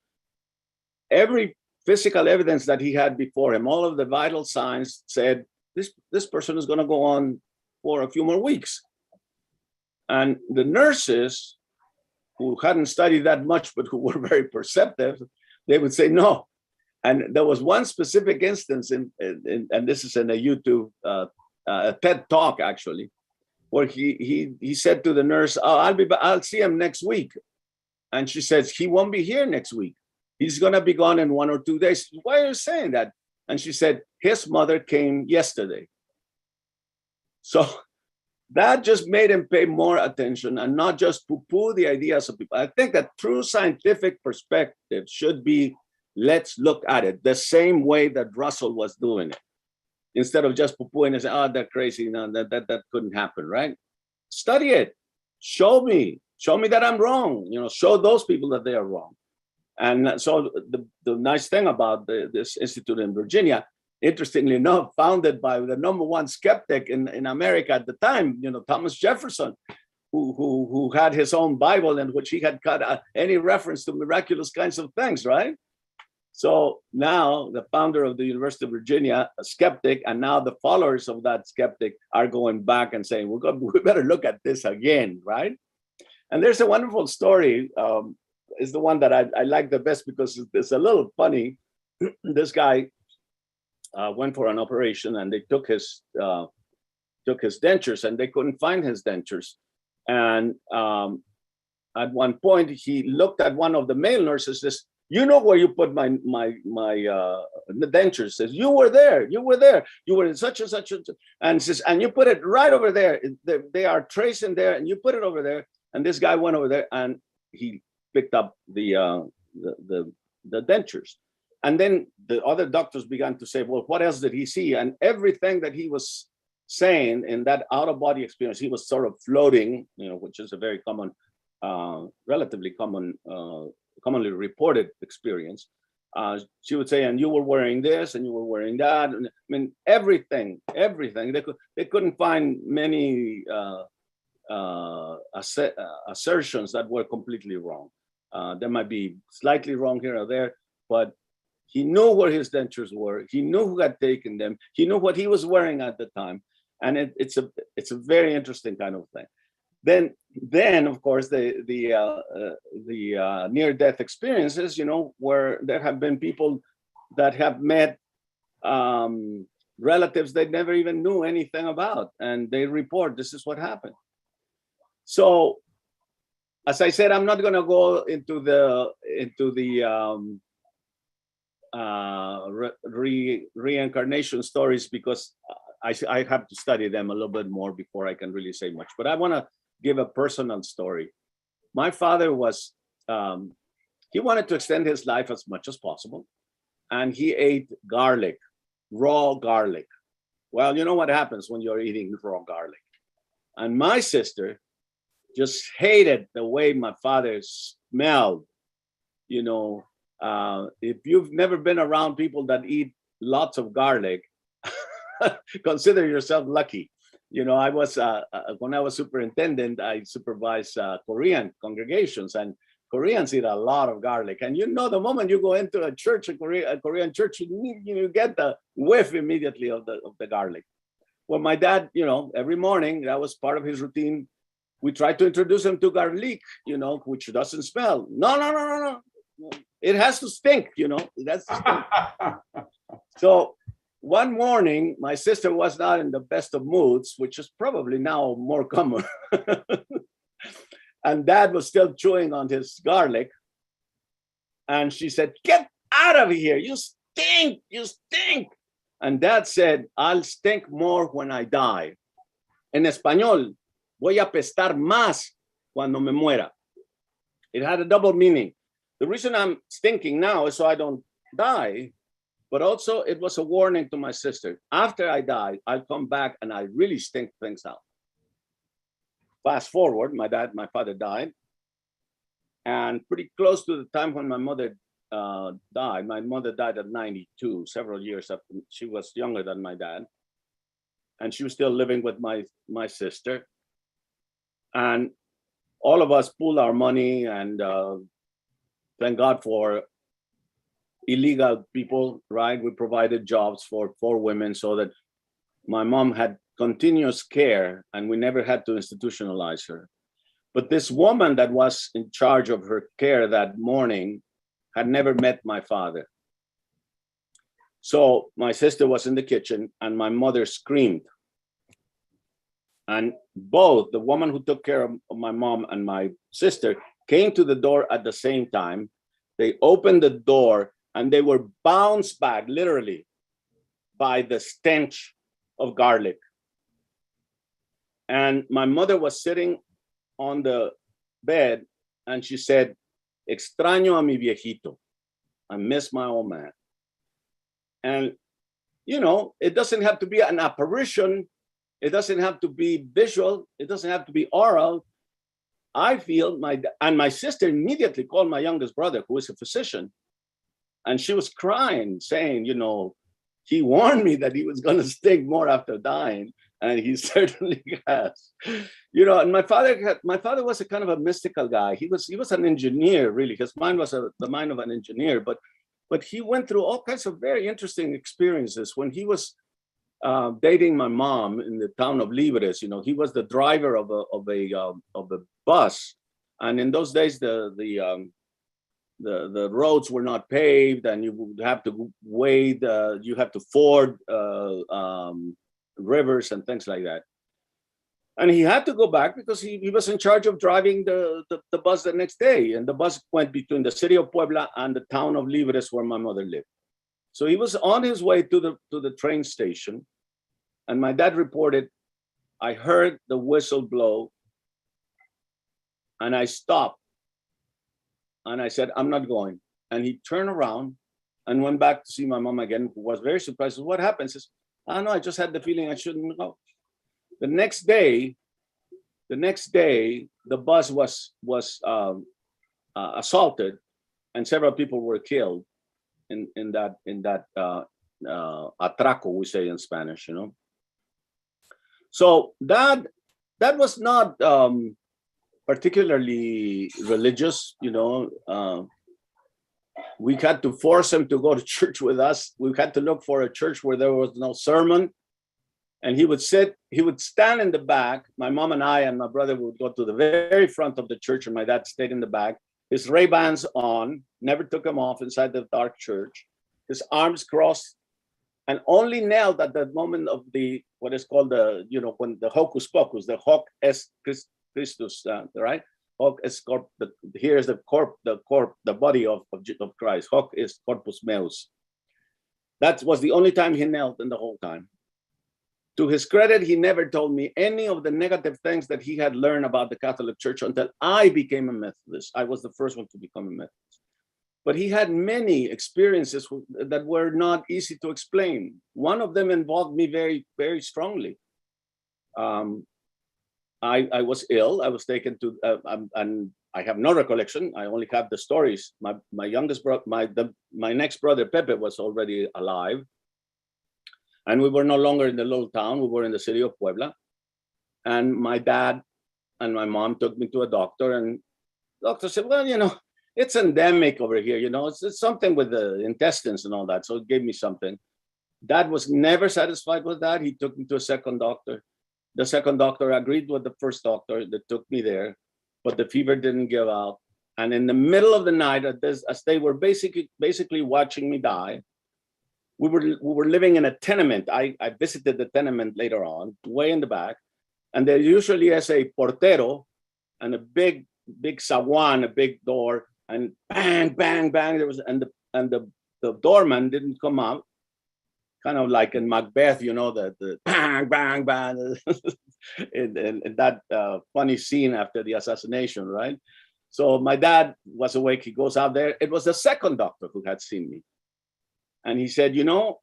every physical evidence that he had before him, all of the vital signs said, this person is going to go on for a few more weeks. And the nurses, who hadn't studied that much, but who were very perceptive, they would say no. And there was one specific instance, and this is in a YouTube, a TED Talk actually, where he said to the nurse, "Oh, I'll see him next week," and she says, "He won't be here next week. He's gonna be gone in 1 or 2 days." "Why are you saying that?" And she said, "His mother came yesterday." So that just made him pay more attention and not just poo-poo the ideas of people. I think that true scientific perspective should be, let's look at it the same way that Russell was doing it. Instead of just poo-pooing and saying, "Oh, they're crazy, that couldn't happen," right? Study it. Show me that I'm wrong. Show those people that they are wrong. And so the nice thing about this institute in Virginia, interestingly enough, founded by the #1 skeptic in America at the time, Thomas Jefferson, who had his own Bible in which he had cut any reference to miraculous kinds of things, right? So now the founder of the University of Virginia, a skeptic, and now the followers of that skeptic are going back and saying, we better look at this again, right? And there's a wonderful story, is the one that I like the best because it's a little funny. This guy went for an operation and they took his dentures and they couldn't find his dentures. And at one point he looked at one of the male nurses, says, "You know where you put my the dentures?" Says, you were there, you were in such and such, and says, "And you put it right over there. They are tracing there, and you put it over there." And this guy went over there and he picked up the dentures. And then the other doctors began to say, "Well, what else did he see?" And everything that he was saying in that out-of-body experience, he was sort of floating, which is a very common, relatively common commonly reported experience. She would say, and you were wearing this, and you were wearing that. And, I mean, everything. They couldn't find many assertions that were completely wrong. There might be slightly wrong here or there, but he knew where his dentures were. He knew who had taken them. He knew what he was wearing at the time, and it's a very interesting kind of thing. Then of course the near-death experiences, where there have been people that have met relatives they never even knew anything about, and they report this is what happened. So, as I said, I'm not going to go into the reincarnation stories because I have to study them a little bit more before I can really say much. But I want to give a personal story. My father was, he wanted to extend his life as much as possible, and he ate garlic, raw garlic. Well, you know what happens when you're eating raw garlic. And my sister just hated the way my father smelled. If you've never been around people that eat lots of garlic, consider yourself lucky. I was when I was superintendent, I supervised Korean congregations, and Koreans eat a lot of garlic. And the moment you go into a church, a Korean church, you get the whiff immediately of the garlic. Well, my dad, every morning, that was part of his routine. We tried to introduce him to garlic, which doesn't smell. No. It has to stink, It has to stink. So one morning, my sister was not in the best of moods, which is probably now more common. And Dad was still chewing on his garlic. And she said, "Get out of here. You stink. You stink." And Dad said, "I'll stink more when I die. En español, voy a apestar más cuando me muera." It had a double meaning. The reason I'm stinking now is so I don't die, but also it was a warning to my sister. After I die, I'll come back and I really stink things out. Fast forward, my father died. And pretty close to the time when my mother died, my mother died at 92, several years after. She was younger than my dad. And she was still living with my sister. And all of us pooled our money, and thank God for illegal people, right? We provided jobs for 4 women so that my mom had continuous care and we never had to institutionalize her. But this woman that was in charge of her care that morning had never met my father. So my sister was in the kitchen and my mother screamed. And both the woman who took care of my mom and my sister came to the door at the same time. They opened the door and they were bounced back, literally, by the stench of garlic. And my mother was sitting on the bed and she said, "Extraño a mi viejito." I miss my old man. And, it doesn't have to be an apparition. It doesn't have to be visual. It doesn't have to be oral. I feel my sister immediately called my youngest brother, who is a physician. And she was crying, saying, he warned me that he was going to stink more after dying. And he certainly has. And my father was a kind of a mystical guy. He was an engineer, really. His mind was the mind of an engineer, but he went through all kinds of very interesting experiences. When he was dating my mom in the town of Libres, he was the driver of a bus, and in those days the roads were not paved, and you would have to wade, you have to ford rivers and things like that. And he had to go back because he was in charge of driving the bus the next day, and the bus went between the city of Puebla and the town of Libres where my mother lived. So he was on his way to the train station, and my dad reported, "I heard the whistle blow, and I stopped, and I said, I'm not going." And he turned around and went back to see my mom again, who was very surprised. "What happened?" He says, "I don't know, I just had the feeling I shouldn't go." The next day, the bus was assaulted, and several people were killed in that atraco, we say in Spanish, you know. So that was not particularly religious, you know. We had to force him to go to church with us. We had to look for a church where there was no sermon. And he would stand in the back. My mom and I and my brother would go to the very front of the church, and my dad stayed in the back. His Ray-Bans on, never took them off inside the dark church. His arms crossed, and only knelt at the moment of what is called when the hocus pocus, the hoc est Christus, right? Hoc est corp. Here is the body of Christ. Hoc est corpus meus. That was the only time he knelt in the whole time. To his credit, he never told me any of the negative things that he had learned about the Catholic Church until I became a Methodist. I was the first one to become a Methodist. But he had many experiences that were not easy to explain. One of them involved me very, very strongly. I was ill. I was taken to, and I have no recollection. I only have the stories. My youngest brother, my next brother Pepe was already alive. And we were no longer in the little town. We were in the city of Puebla. And my dad and my mom took me to a doctor. And the doctor said, well, you know, it's endemic over here. You know, it's something with the intestines and all that. So it gave me something. Dad was never satisfied with that. He took me to a second doctor. The second doctor agreed with the first doctor that took me there, but the fever didn't give out. And in the middle of the night, as they were basically watching me die, we were living in a tenement. I visited the tenement later on, way in the back, and there usually is a portero and a big zaguan, a big door, and bang, bang, bang. There was the doorman didn't come out, kind of like in Macbeth, you know, the bang, bang, bang, in that funny scene after the assassination, right? So my dad was awake. He goes out there. It was the second doctor who had seen me. And he said, you know,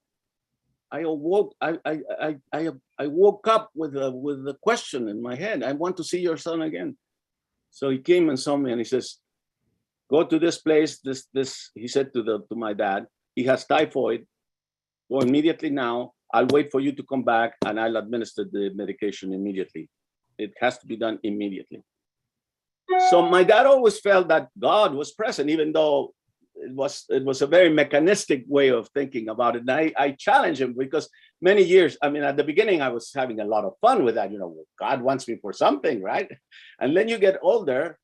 I woke up with a question in my head. I want to see your son again. So he came and saw me, and he says, go to this place. This he said to my dad, he has typhoid. Go immediately now. I'll wait for you to come back, and I'll administer the medication immediately. It has to be done immediately. So my dad always felt that God was present, even though it was a very mechanistic way of thinking about it. And I challenged him because many years, I mean, at the beginning, I was having a lot of fun with that. You know, God wants me for something, right? And then you get older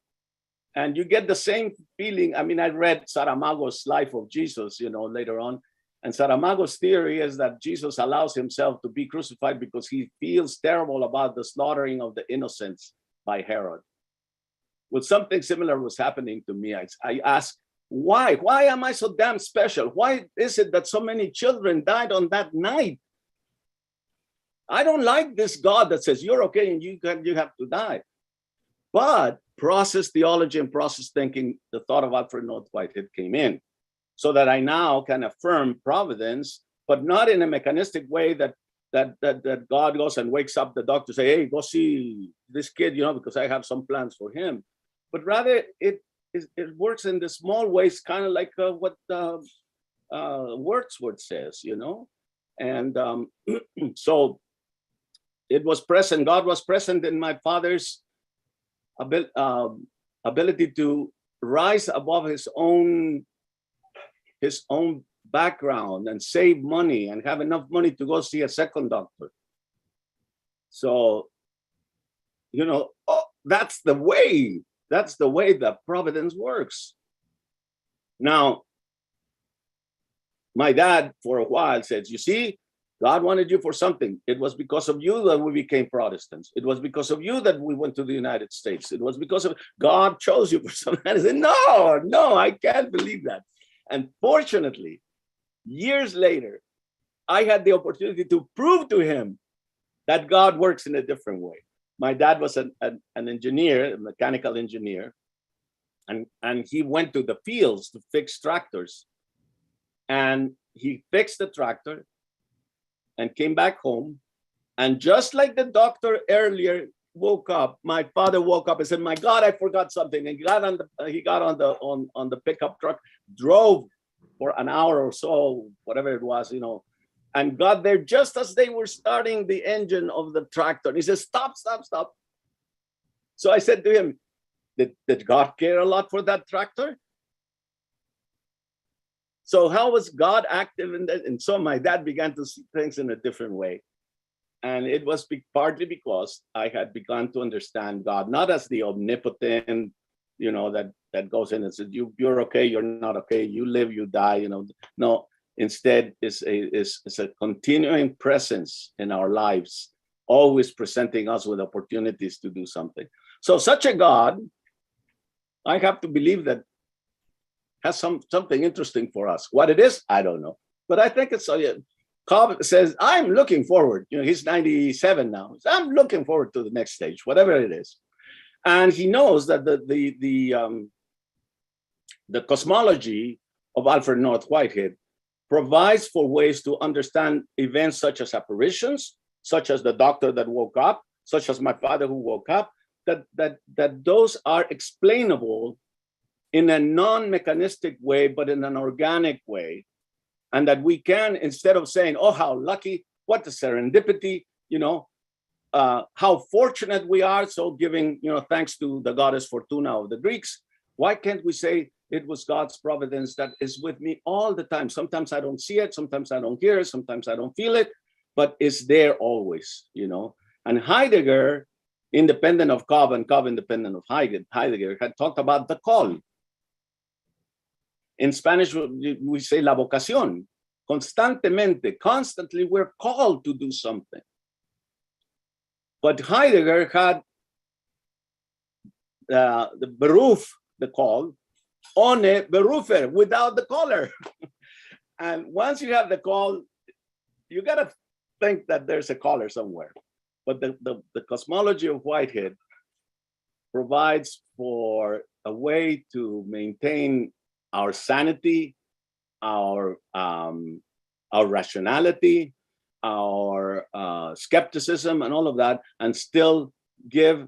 and you get the same feeling. I mean, I read Saramago's Life of Jesus, you know, later on. And Saramago's theory is that Jesus allows himself to be crucified because he feels terrible about the slaughtering of the innocents by Herod. Well, something similar was happening to me. I asked, why? Why am I so damn special? Why is it that so many children died on that night? I don't like this God that says you're okay and you have to die. But process theology and process thinking, the thought of Alfred North Whitehead came in, so that I now can affirm providence, but not in a mechanistic way that God goes and wakes up the doctor, say, hey, go see this kid, you know, because I have some plans for him. But rather, it works in the small ways, kind of like what Wordsworth says, you know. And so it was present. God was present in my father's ability to rise above his own background and save money and have enough money to go see a second doctor. So, you know, that's the way that providence works. Now, my dad for a while said, you see, God wanted you for something. It was because of you that we became Protestants. It was because of you that we went to the United States. It was because of God chose you for something. I said, no, I can't believe that. And fortunately, years later, I had the opportunity to prove to him that God works in a different way. My dad was an engineer, a mechanical engineer, and he went to the fields to fix tractors. And he fixed the tractor and came back home. And just like the doctor earlier woke up, my father woke up and said, "My God, I forgot something." And he got on the pickup truck, drove for an hour or so, whatever it was, and got there just as they were starting the engine of the tractor. And he says, "Stop, stop, stop." So I said to him, did God care a lot for that tractor? So how was God active in that? And so my dad began to see things in a different way. And it was partly because I had begun to understand God, not as the omnipotent, that goes in and says, you're okay, you're not okay, you live, you die, No, instead it's a continuing presence in our lives, always presenting us with opportunities to do something. So such a God, I have to believe that has something interesting for us. What it is, I don't know. But I think it's Cobb says, I'm looking forward. He's 97 now. I'm looking forward to the next stage, whatever it is. And he knows that the cosmology of Alfred North Whitehead provides for ways to understand events such as apparitions, such as the doctor that woke up, such as my father who woke up, that those are explainable in a non-mechanistic way, but in an organic way. And that we can, instead of saying, oh, how lucky, what a serendipity, how fortunate we are, so giving, thanks to the goddess Fortuna of the Greeks, why can't we say it was God's providence that is with me all the time? Sometimes I don't see it, sometimes I don't hear it, sometimes I don't feel it, but it's there always, And Heidegger, independent of Cobb and Cobb independent of Heidegger, had talked about the call. In Spanish, we say la vocación. Constantly, we're called to do something. But Heidegger had the beruf, the call, ohne berufer, without the caller. And once you have the call, you got to think that there's a caller somewhere. But the cosmology of Whitehead provides for a way to maintain our sanity, our rationality, our skepticism, and all of that, and still give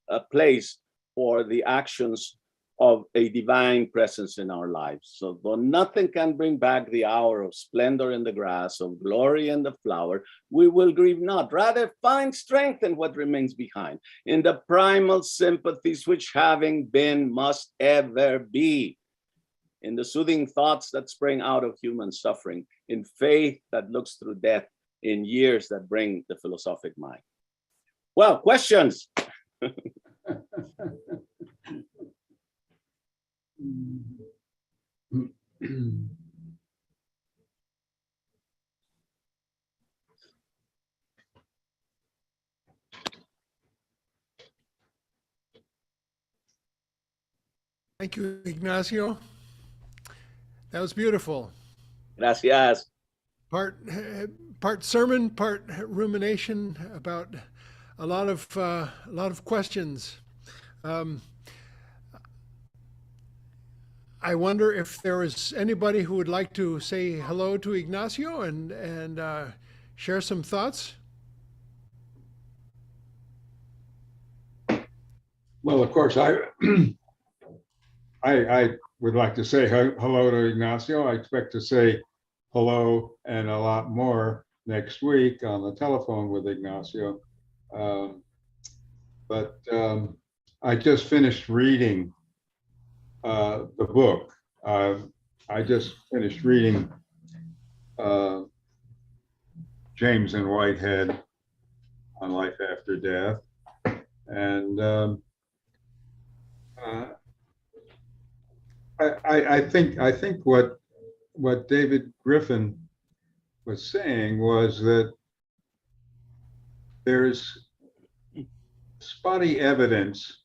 a place for the actions of a divine presence in our lives. So though nothing can bring back the hour of splendor in the grass, of glory in the flower, we will grieve not, rather find strength in what remains behind, in the primal sympathies which having been must ever be, in the soothing thoughts that spring out of human suffering, in faith that looks through death, in years that bring the philosophic mind. Well, questions? Thank you, Ignacio. That was beautiful. Gracias. Part sermon, part rumination about a lot of questions. I wonder if there is anybody who would like to say hello to Ignacio and share some thoughts. Well, of course, I would like to say hello to Ignacio. I expect to say hello and a lot more next week on the telephone with Ignacio. But I just finished reading the book. I just finished reading James and Whitehead on Life After Death. And I think what David Griffin was saying was that there's spotty evidence.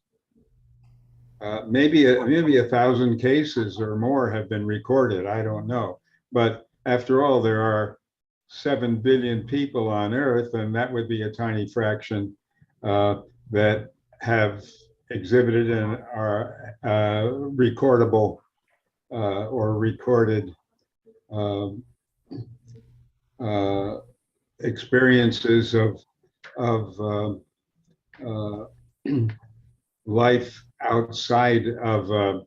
Maybe 1,000 cases or more have been recorded. I don't know, but after all, there are 7 billion people on Earth, and that would be a tiny fraction that have exhibited and are recordable or recorded experiences of uh, life outside of a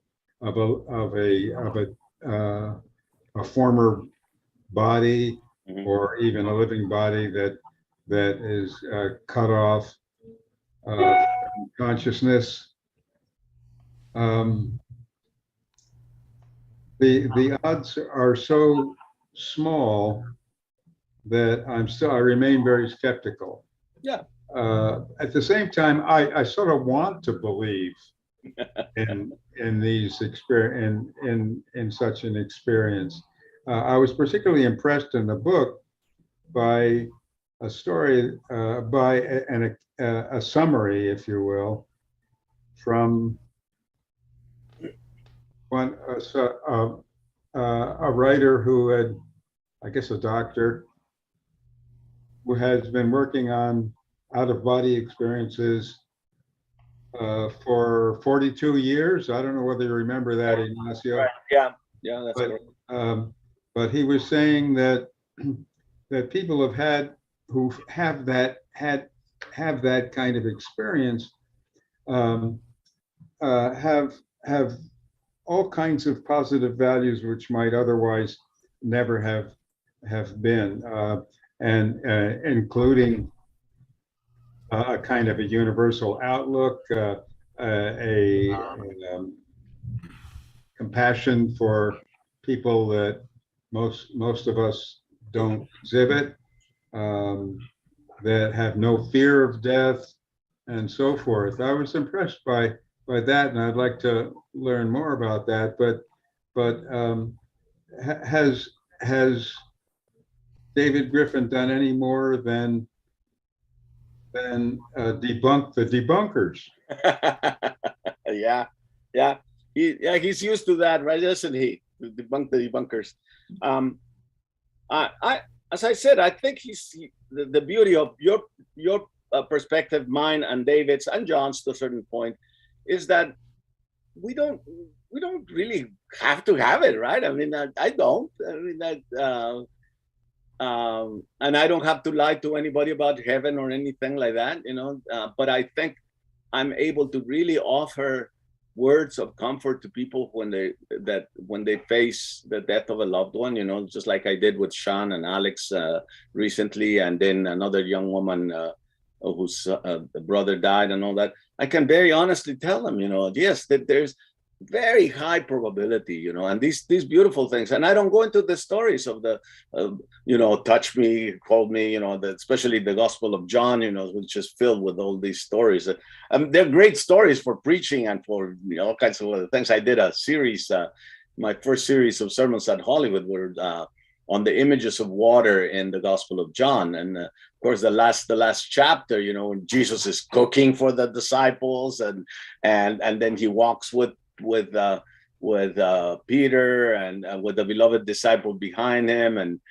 former body, Mhm. or even a living body that is cut off from consciousness. Um, the odds are so small that I remain very skeptical. Yeah. At the same time, I sort of want to believe in these in such an experience. I was particularly impressed in the book by a story, by a summary, if you will, from one a writer who had, I guess, a doctor who has been working on out-of-body experiences for 42 years. I don't know whether you remember that, Ignacio. Right. Yeah. Yeah, that's But correct. but he was saying that that people who have that kind of experience have all kinds of positive values which might otherwise never have been, and including a kind of a universal outlook, a compassion for people that most of us don't exhibit, that have no fear of death, and so forth. I was impressed by that, and I'd like to learn more about that. But has David Griffin done any more than debunk the debunkers? Yeah, yeah. He's used to that, right? Isn't he? To debunk the debunkers. I as I said, I think the beauty of your perspective, mine and David's and John's to a certain point, is that we don't really have to have it, right? I mean, I don't. I mean that. And I don't have to lie to anybody about heaven or anything like that, you know. But I think I'm able to really offer words of comfort to people when they face the death of a loved one, you know, just like I did with Sean and Alex recently, and then another young woman whose brother died and all that. I can very honestly tell them, you know, yes, that there's very high probability, you know, and these beautiful things. And I don't go into the stories of the, you know, touch me, call me, you know, especially the Gospel of John, you know, which is filled with all these stories. They're great stories for preaching and for, you know, all kinds of other things. I did a series, my first series of sermons at Hollywood were on the images of water in the Gospel of John, and of course the last chapter, you know, when Jesus is cooking for the disciples, and then he walks with Peter and with the beloved disciple behind him, and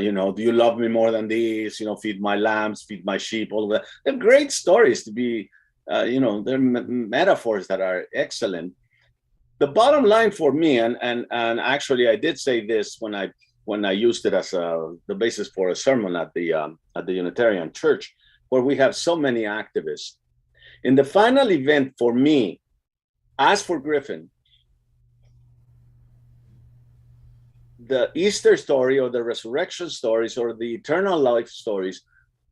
you know, do you love me more than these? You know, feed my lambs, feed my sheep. All of that. They're great stories to be, you know, they're metaphors that are excellent. The bottom line for me, and actually, I did say this when I used it as the basis for a sermon at the Unitarian Church, where we have so many activists. In the final event, for me, as for Griffin, the Easter story or the resurrection stories or the eternal life stories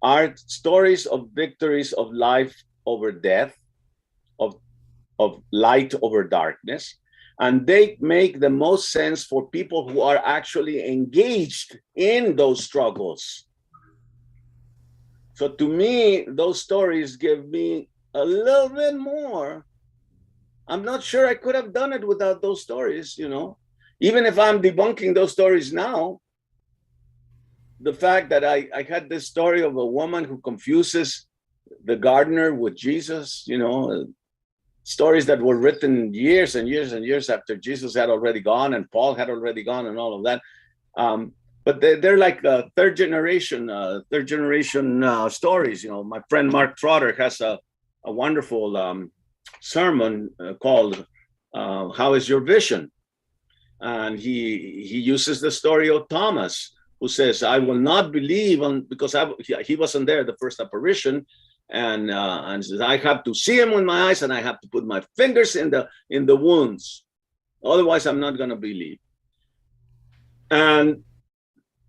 are stories of victories of life over death, of light over darkness. And they make the most sense for people who are actually engaged in those struggles. So to me, those stories give me a little bit more. I'm not sure I could have done it without those stories, you know. Even if I'm debunking those stories now, the fact that I had this story of a woman who confuses the gardener with Jesus, you know, stories that were written years and years and years after Jesus had already gone and Paul had already gone and all of that. But they're like third generation stories. You know, my friend Mark Trotter has a wonderful sermon called "How Is Your Vision?" And he uses the story of Thomas, who says, "I will not believe because he wasn't there the first apparition." and says, I have to see him with my eyes, and I have to put my fingers in the wounds. Otherwise, I'm not going to believe. And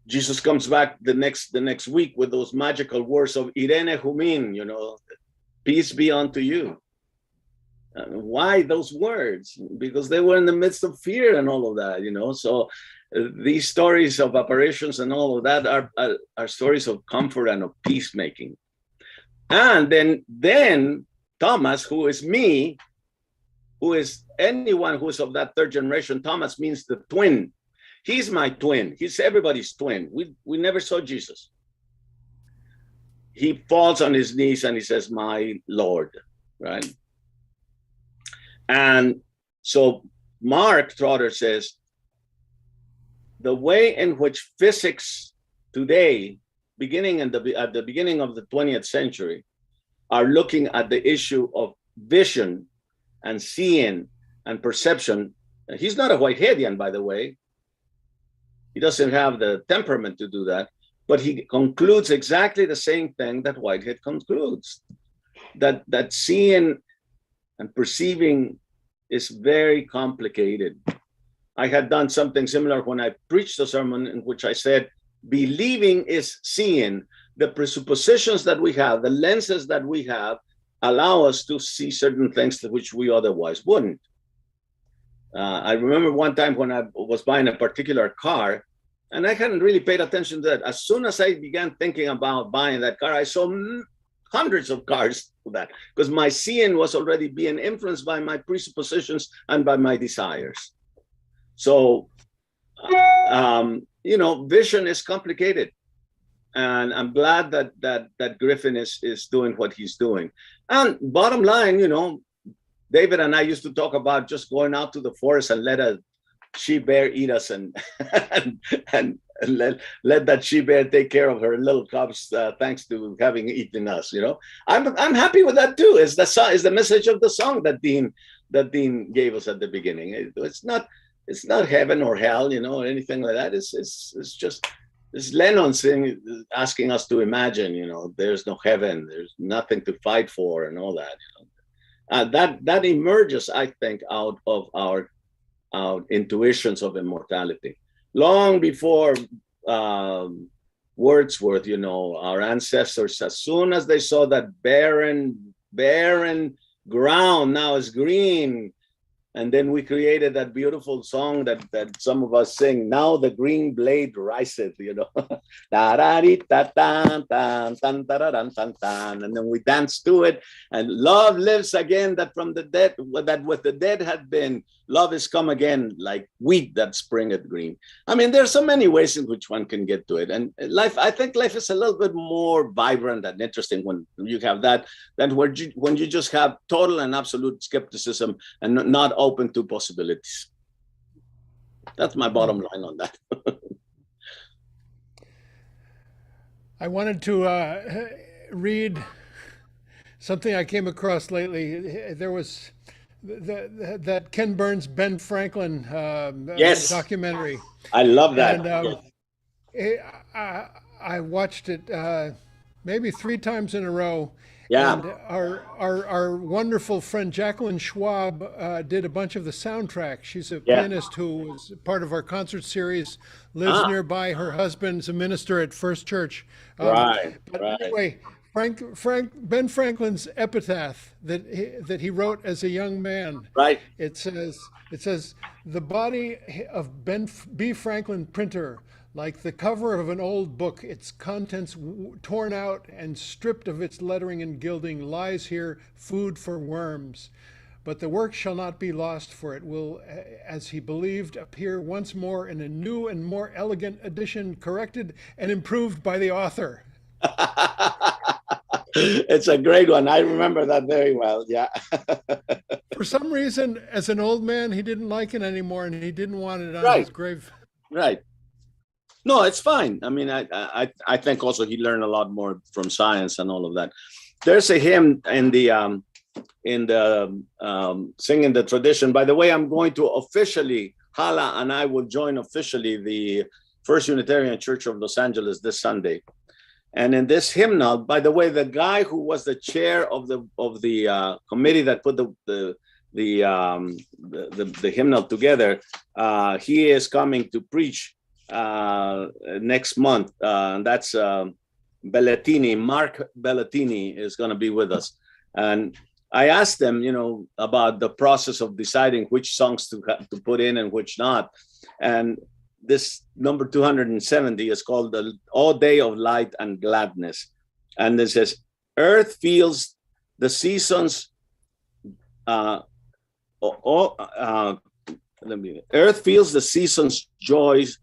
Jesus comes back the next week with those magical words of Irene Humin, peace be unto you. Why those words? Because they were in the midst of fear and all of that, So these stories of apparitions and all of that are stories of comfort and of peacemaking. And then Thomas, who is me, who is anyone who is of that third generation, Thomas means the twin. He's my twin. He's everybody's twin. We never saw Jesus. He falls on his knees and he says, my Lord, right? And so Mark Trotter says, the way in which physics today, beginning at the beginning of the 20th century, are looking at the issue of vision and seeing and perception. And he's not a Whiteheadian, by the way. He doesn't have the temperament to do that, but he concludes exactly the same thing that Whitehead concludes, that seeing and perceiving is very complicated. I had done something similar when I preached a sermon in which I said, believing is seeing. The presuppositions that we have, the lenses that we have, allow us to see certain things which we otherwise wouldn't. I remember one time when I was buying a particular car, and I hadn't really paid attention to that. As soon as I began thinking about buying that car, I saw hundreds of cars with that, because my seeing was already being influenced by my presuppositions and by my desires. So, vision is complicated. And I'm glad that Griffin is doing what he's doing. And bottom line, David and I used to talk about just going out to the forest and let a she bear eat us and let that she bear take care of her little cubs, thanks to having eaten us. I'm happy with that too. Is the message of the song that Dean gave us at the beginning. It's not heaven or hell, or anything like that. It's just. It's Lennon asking us to imagine, there's no heaven, there's nothing to fight for, and all that. That emerges, I think, out of our intuitions of immortality. Long before Wordsworth, our ancestors, as soon as they saw that barren ground now is green. And then we created that beautiful song that some of us sing. Now the green blade riseth, And then we dance to it. And love lives again, that from the dead, that with the dead had been, love is come again like wheat that springeth green. I mean, there's so many ways in which one can get to it. And I think life is a little bit more vibrant and interesting when you have that than when you just have total and absolute skepticism and not open to possibilities. That's my bottom line on that. I wanted to read something I came across lately. There was that Ken Burns, Ben Franklin Yes. documentary. I love that. And I watched it maybe 3 times in a row. Yeah. And our wonderful friend Jacqueline Schwab did a bunch of the soundtrack. She's a pianist who was part of our concert series, lives nearby. Her husband's a minister at First Church. Anyway, Ben Franklin's epitaph that he wrote as a young man. Right. It says the body of Ben B. Franklin, printer, like the cover of an old book, its contents torn out and stripped of its lettering and gilding, lies here, food for worms. But the work shall not be lost, for it will, as he believed, appear once more in a new and more elegant edition, corrected and improved by the author. It's a great one. I remember that very well. Yeah. For some reason, as an old man, he didn't like it anymore, and he didn't want it on his grave. Right. No, it's fine. I mean, I think also he learned a lot more from science and all of that. There's a hymn in the singing the tradition. By the way, I'm going to officially, Hala and I will join officially the First Unitarian Church of Los Angeles this Sunday. And in this hymnal, by the way, the guy who was the chair of the committee that put the hymnal together, he is coming to preach next month. And that's Bellatini. Mark Bellatini is going to be with us. And I asked them, about the process of deciding which songs to put in and which not. And this number 270 is called the All Day of Light and Gladness. And it says, earth feels the seasons, earth feels the seasons' joys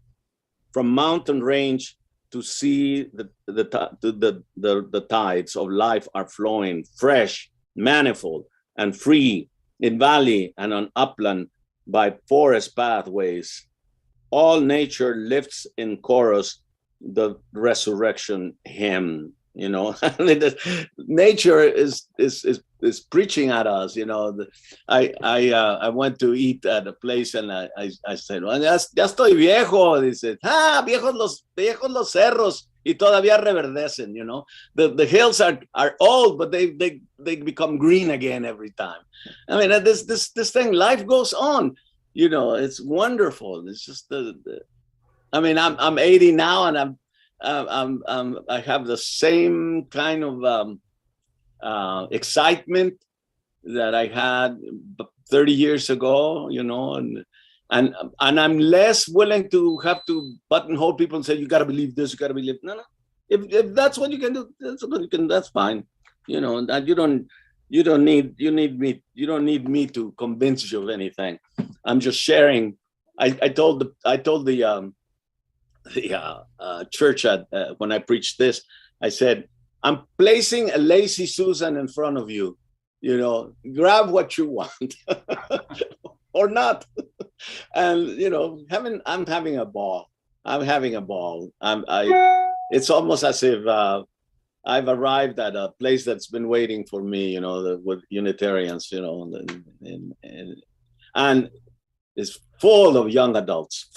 from mountain range to see the tides of life are flowing fresh, manifold, and free in valley and on upland by forest pathways. All nature lifts in chorus the resurrection hymn. Nature is preaching at us. I went to eat at a place and I said, well, ya estoy viejo. Dice, viejos los cerros y todavía reverdecen. The hills are old, but they become green again every time. I mean, this thing, life goes on. It's wonderful. It's just I'm 80 now, and I have the same kind of excitement that I had 30 years ago, and I'm less willing to have to buttonhole people and say, you got to believe this, you got to believe. No. If that's what you can do, that's fine. You don't need me to convince you of anything. I'm just sharing. I told the church when I preached this, I said, I'm placing a lazy Susan in front of you. Grab what you want or not. And I'm having a ball. It's almost as if I've arrived at a place that's been waiting for me, with Unitarians, and it's full of young adults.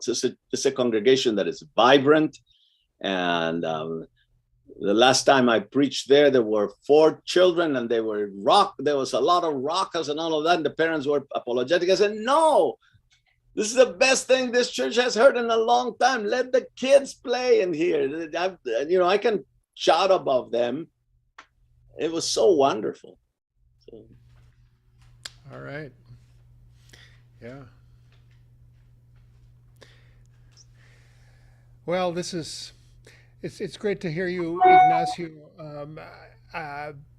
It's a congregation that is vibrant. And the last time I preached there were 4 children, and there was a lot of rockers and all of that. And the parents were apologetic. I said, no, this is the best thing this church has heard in a long time. Let the kids play in here. I can shout above them. It was so wonderful. All right. Yeah. Well, it's great to hear you, Ignacio.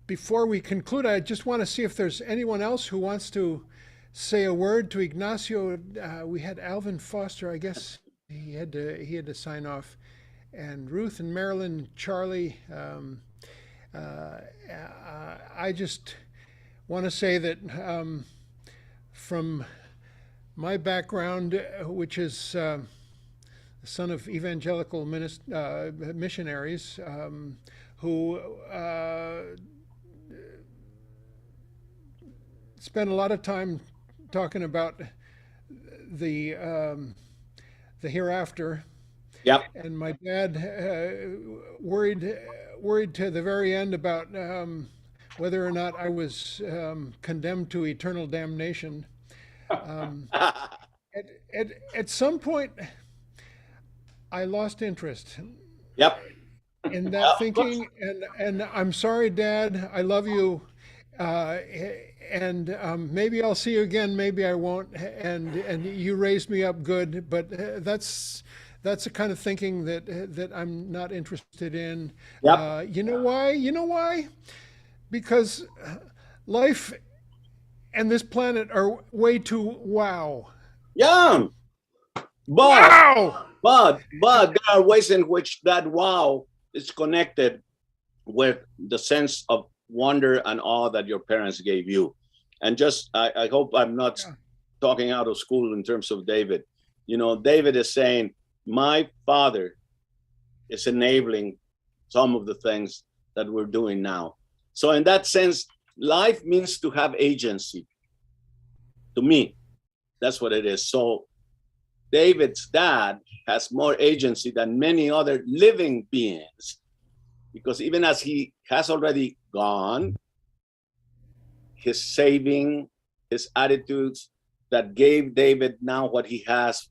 Before we conclude, I just want to see if there's anyone else who wants to say a word to Ignacio. We had Alvin Foster. I guess he had to sign off, and Ruth and Marilyn, Charlie. I just want to say that from my background, which is the son of evangelical missionaries who spent a lot of time talking about the hereafter. Yep. And my dad worried to the very end about whether or not I was condemned to eternal damnation. At some point, I lost interest. Yep. In that thinking, and I'm sorry, Dad. I love you, and maybe I'll see you again. Maybe I won't. And you raised me up good, but that's the kind of thinking that I'm not interested in. Yep. You know why? Because life and this planet are way too wow. Yeah. Wow. But there are ways in which that wow is connected with the sense of wonder and awe that your parents gave you. And just, I hope I'm not talking out of school in terms of David. David is saying, my father is enabling some of the things that we're doing now. So in that sense, life means to have agency. To me, that's what it is. So David's dad has more agency than many other living beings because even as he has already gone, his saving, his attitudes that gave David now what he has,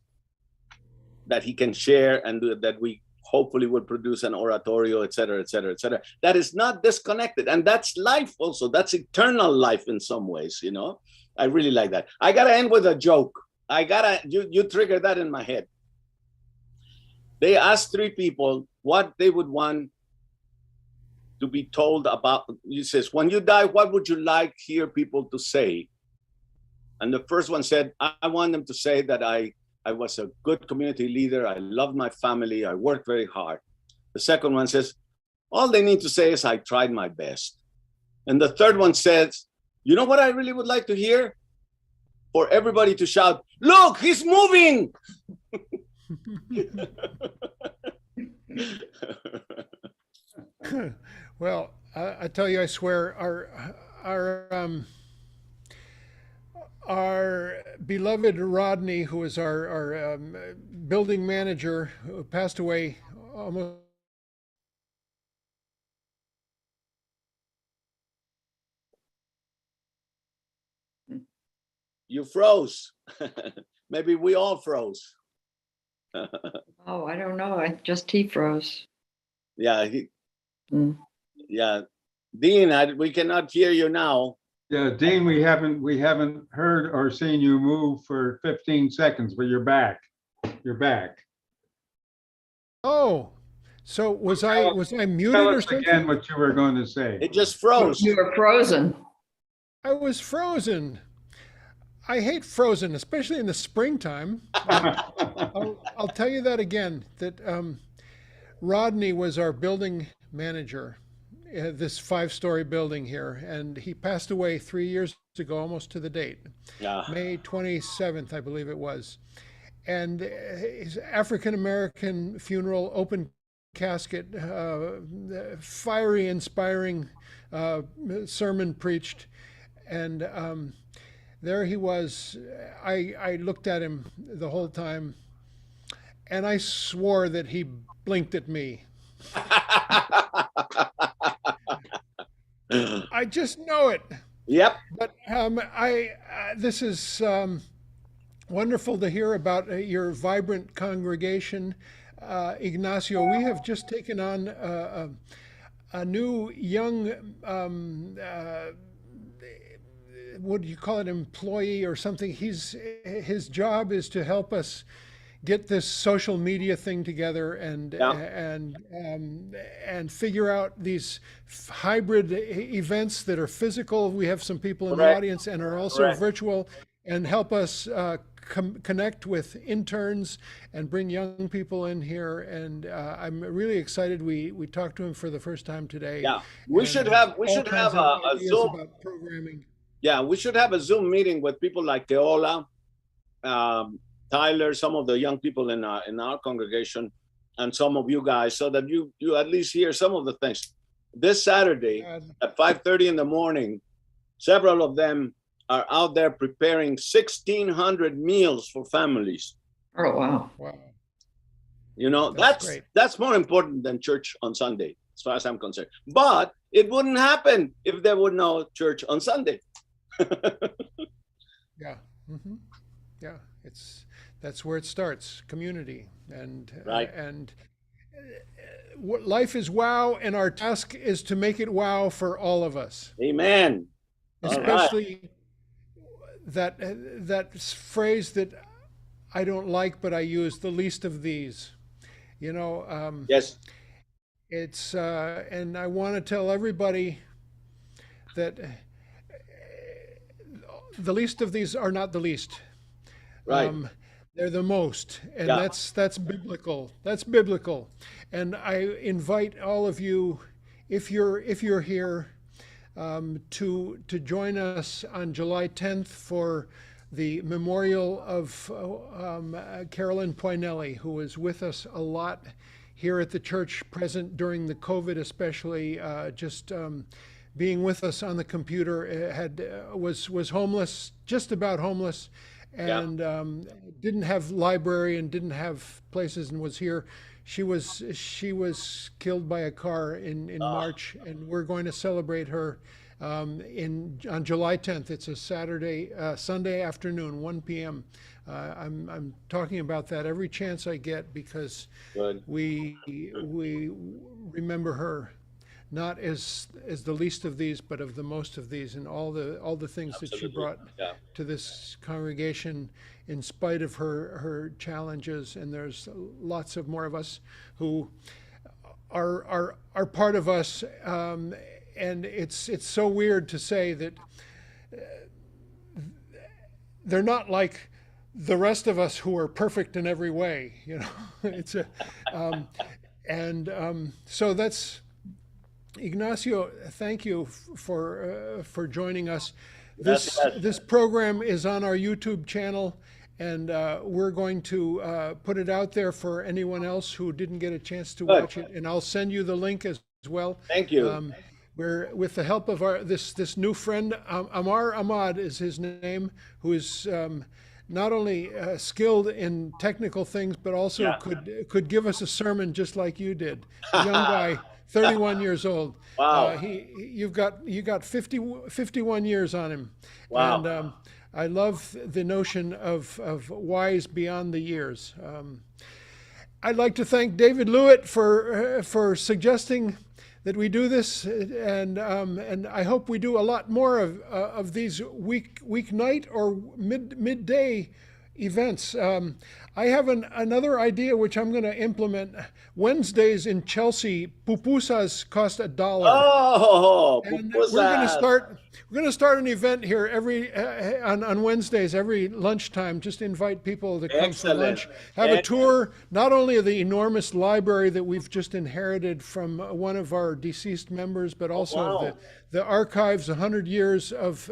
that he can share, and that we hopefully will produce an oratorio, et cetera, et cetera, et cetera. That is not disconnected. And that's life also. That's eternal life in some ways, you know? I really like that. I gotta end with a joke. You triggered that in my head. They asked 3 people what they would want to be told about. He says, when you die, what would you like hear people to say? And the first one said, I want them to say that I was a good community leader. I loved my family. I worked very hard. The second one says, all they need to say is I tried my best. And the third one says, you know what I really would like to hear? For everybody to shout, look, he's moving. Well, I tell you, I swear, our beloved Rodney, who was our building manager, who passed away almost. You froze. Maybe we all froze. Oh, I don't know. He froze. Yeah. Mm. Yeah. Dean, we cannot hear you now. Yeah, Dean, we haven't heard or seen you move for 15 seconds, but you're back. You're back. Oh, so was I muted Tell or us something? again what you were going to say. It just froze. You were frozen. I was frozen. I hate frozen, especially in the springtime. I'll tell you that again, that Rodney was our building manager, this 5-story building here, and he passed away 3 years ago, almost to the date. Yeah. May 27th, I believe it was. And his African-American funeral, open casket, fiery, inspiring sermon preached. And there he was. I looked at him the whole time, and I swore that he blinked at me. I just know it. Yep. But this is wonderful to hear about your vibrant congregation. Ignacio, we have just taken on a new young, what do you call it, employee or something. His job is to help us get this social media thing together and figure out these hybrid events that are physical. We have some people in the audience and are also virtual, and help us connect with interns and bring young people in here. And I'm really excited. We talked to him for the first time today. Yeah, we should have a Zoom about programming. Yeah, we should have a Zoom meeting with people like Teola, Tyler, some of the young people in our congregation, and some of you guys, so that you at least hear some of the things. This Saturday at 5:30 in the morning, several of them are out there preparing 1,600 meals for families. Oh, wow. Wow. You know, That's great. that's more important than church on Sunday, as far as I'm concerned. But it wouldn't happen if there were no church on Sunday. Yeah. Mm-hmm. Yeah. That's where it starts, community. And life is wow, and our task is to make it wow for all of us. Amen. Especially that phrase that I don't like, but I use, the least of these. You know, Yes. it's and I want to tell everybody that the least of these are not the least. Right. They're the most, and Yeah. that's biblical. That's biblical. And I invite all of you, if you're here, to join us on July 10th for the memorial of Carolyn Poinelli, who was with us a lot here at the church, present during the COVID, especially being with us on the computer. Was homeless, just about homeless, and didn't have library and didn't have places and was here. She was killed by a car in March, and we're going to celebrate her on July 10th. It's a Sunday afternoon, 1 p.m. I'm talking about that every chance I get because Good. we remember her, not as the least of these, but of the most of these, and all the things that she Absolutely. brought Yeah. to this congregation in spite of her challenges. And there's lots of more of us who are part of us, and it's so weird to say that they're not like the rest of us who are perfect in every way, you know. It's a so that's Ignacio. Thank you for joining us. Yes, yes. This program is on our YouTube channel, and we're going to put it out there for anyone else who didn't get a chance to Good. watch it, and I'll send you the link as well. Thank you. We're with the help of this new friend, Amar Ahmad is his name, who is not only skilled in technical things, but also Yeah. could give us a sermon just like you did. A young guy, 31 years old. Wow. You got 51 years on him. Wow. And I love the notion of wise beyond the years. I'd like to thank David Lewitt for suggesting that we do this, and I hope we do a lot more of these weeknight or midday events. I have another idea which I'm going to implement. Wednesdays in Chelsea, pupusas cost $1. Oh, And pupusas. we're going to start an event here on Wednesdays, every lunchtime. Just invite people to come Excellent. for lunch. Have a tour, not only of the enormous library that we've just inherited from one of our deceased members, but also wow. of the archives, 100 years of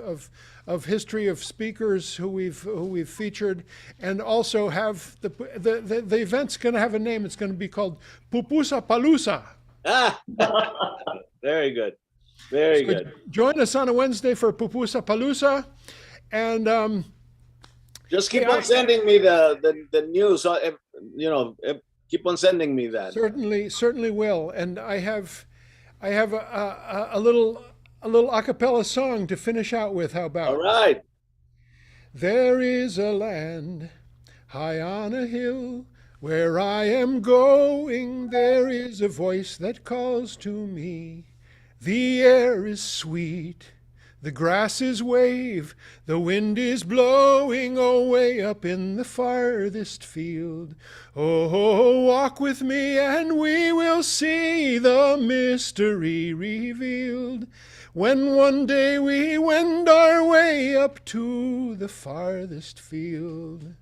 history of speakers who we've featured, and also have the event's going to have a name. It's going to be called Pupusa Palusa. Ah, very good. Very So good. join us on a Wednesday for Pupusa Palusa, and Just keep Yeah, on sending me the news. Keep on sending me that. certainly will. And I have a little a cappella song to finish out with. How about? All right. There is a land high on a hill where I am going. There is a voice that calls to me. The air is sweet, the grass is wave, the wind is blowing away up in the farthest field. Oh, walk with me and we will see the mystery revealed. When one day we wend our way up to the farthest field,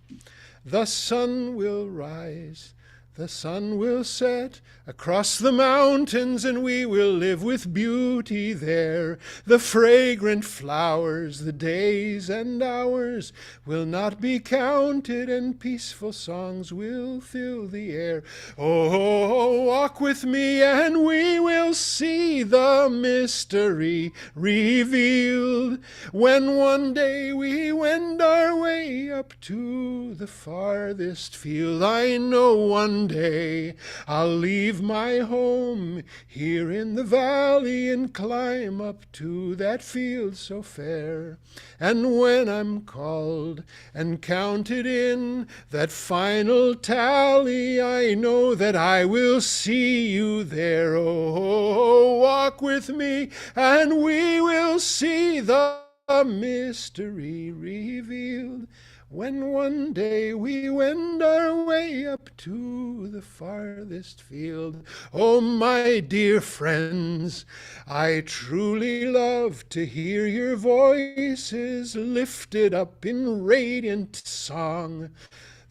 the sun will rise, the sun will set across the mountains, and we will live with beauty there. The fragrant flowers, the days and hours will not be counted, and peaceful songs will fill the air. Oh, walk with me and we will see the mystery revealed. When one day we wend our way up to the farthest field, I know one day I'll leave my home here in the valley and climb up to that field so fair. And when I'm called and counted in that final tally, I know that I will see you there. Oh, walk with me and we will see the mystery revealed. When one day we wend our way up to the farthest field. Oh, my dear friends, I truly love to hear your voices lifted up in radiant song.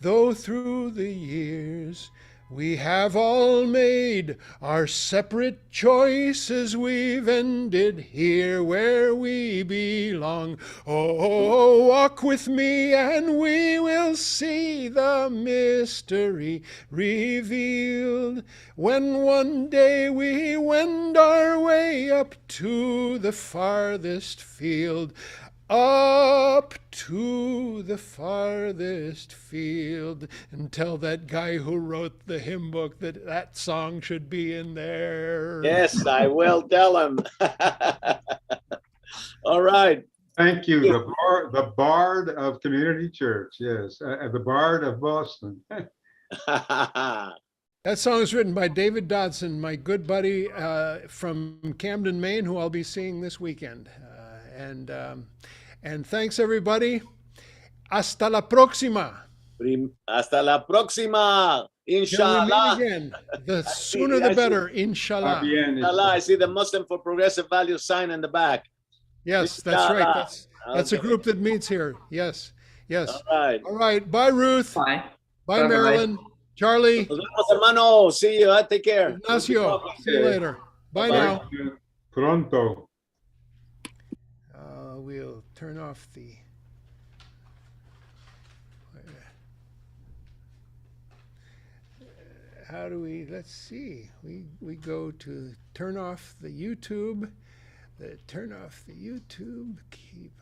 Though through the years we have all made our separate choices, we've ended here where we belong. Oh, walk with me and we will see the mystery revealed. When one day we wend our way up to the farthest field, Up to the farthest field and tell that guy who wrote the hymn book that that song should be in there. Yes, I will tell him. All right. Thank you. The Bard of Community Church. Yes, the Bard of Boston. That song is written by David Dodson, my good buddy from Camden, Maine, who I'll be seeing this weekend. And thanks, everybody. Hasta la próxima. Hasta la próxima. Till we Inshallah. meet again. The sooner the better, inshallah. Inshallah. I see the Muslim for Progressive Values sign in the back. Yes, that's right. That's a group that meets here. Yes, yes. All right. Bye, Ruth. Bye. Bye, Marilyn. Charlie. Nos vemos, hermano. See you. Take care. Ignacio. See you later. Bye now. Pronto. We'll turn off the. How do we? Let's see. We go to turn off the YouTube. Turn off the YouTube. Keep.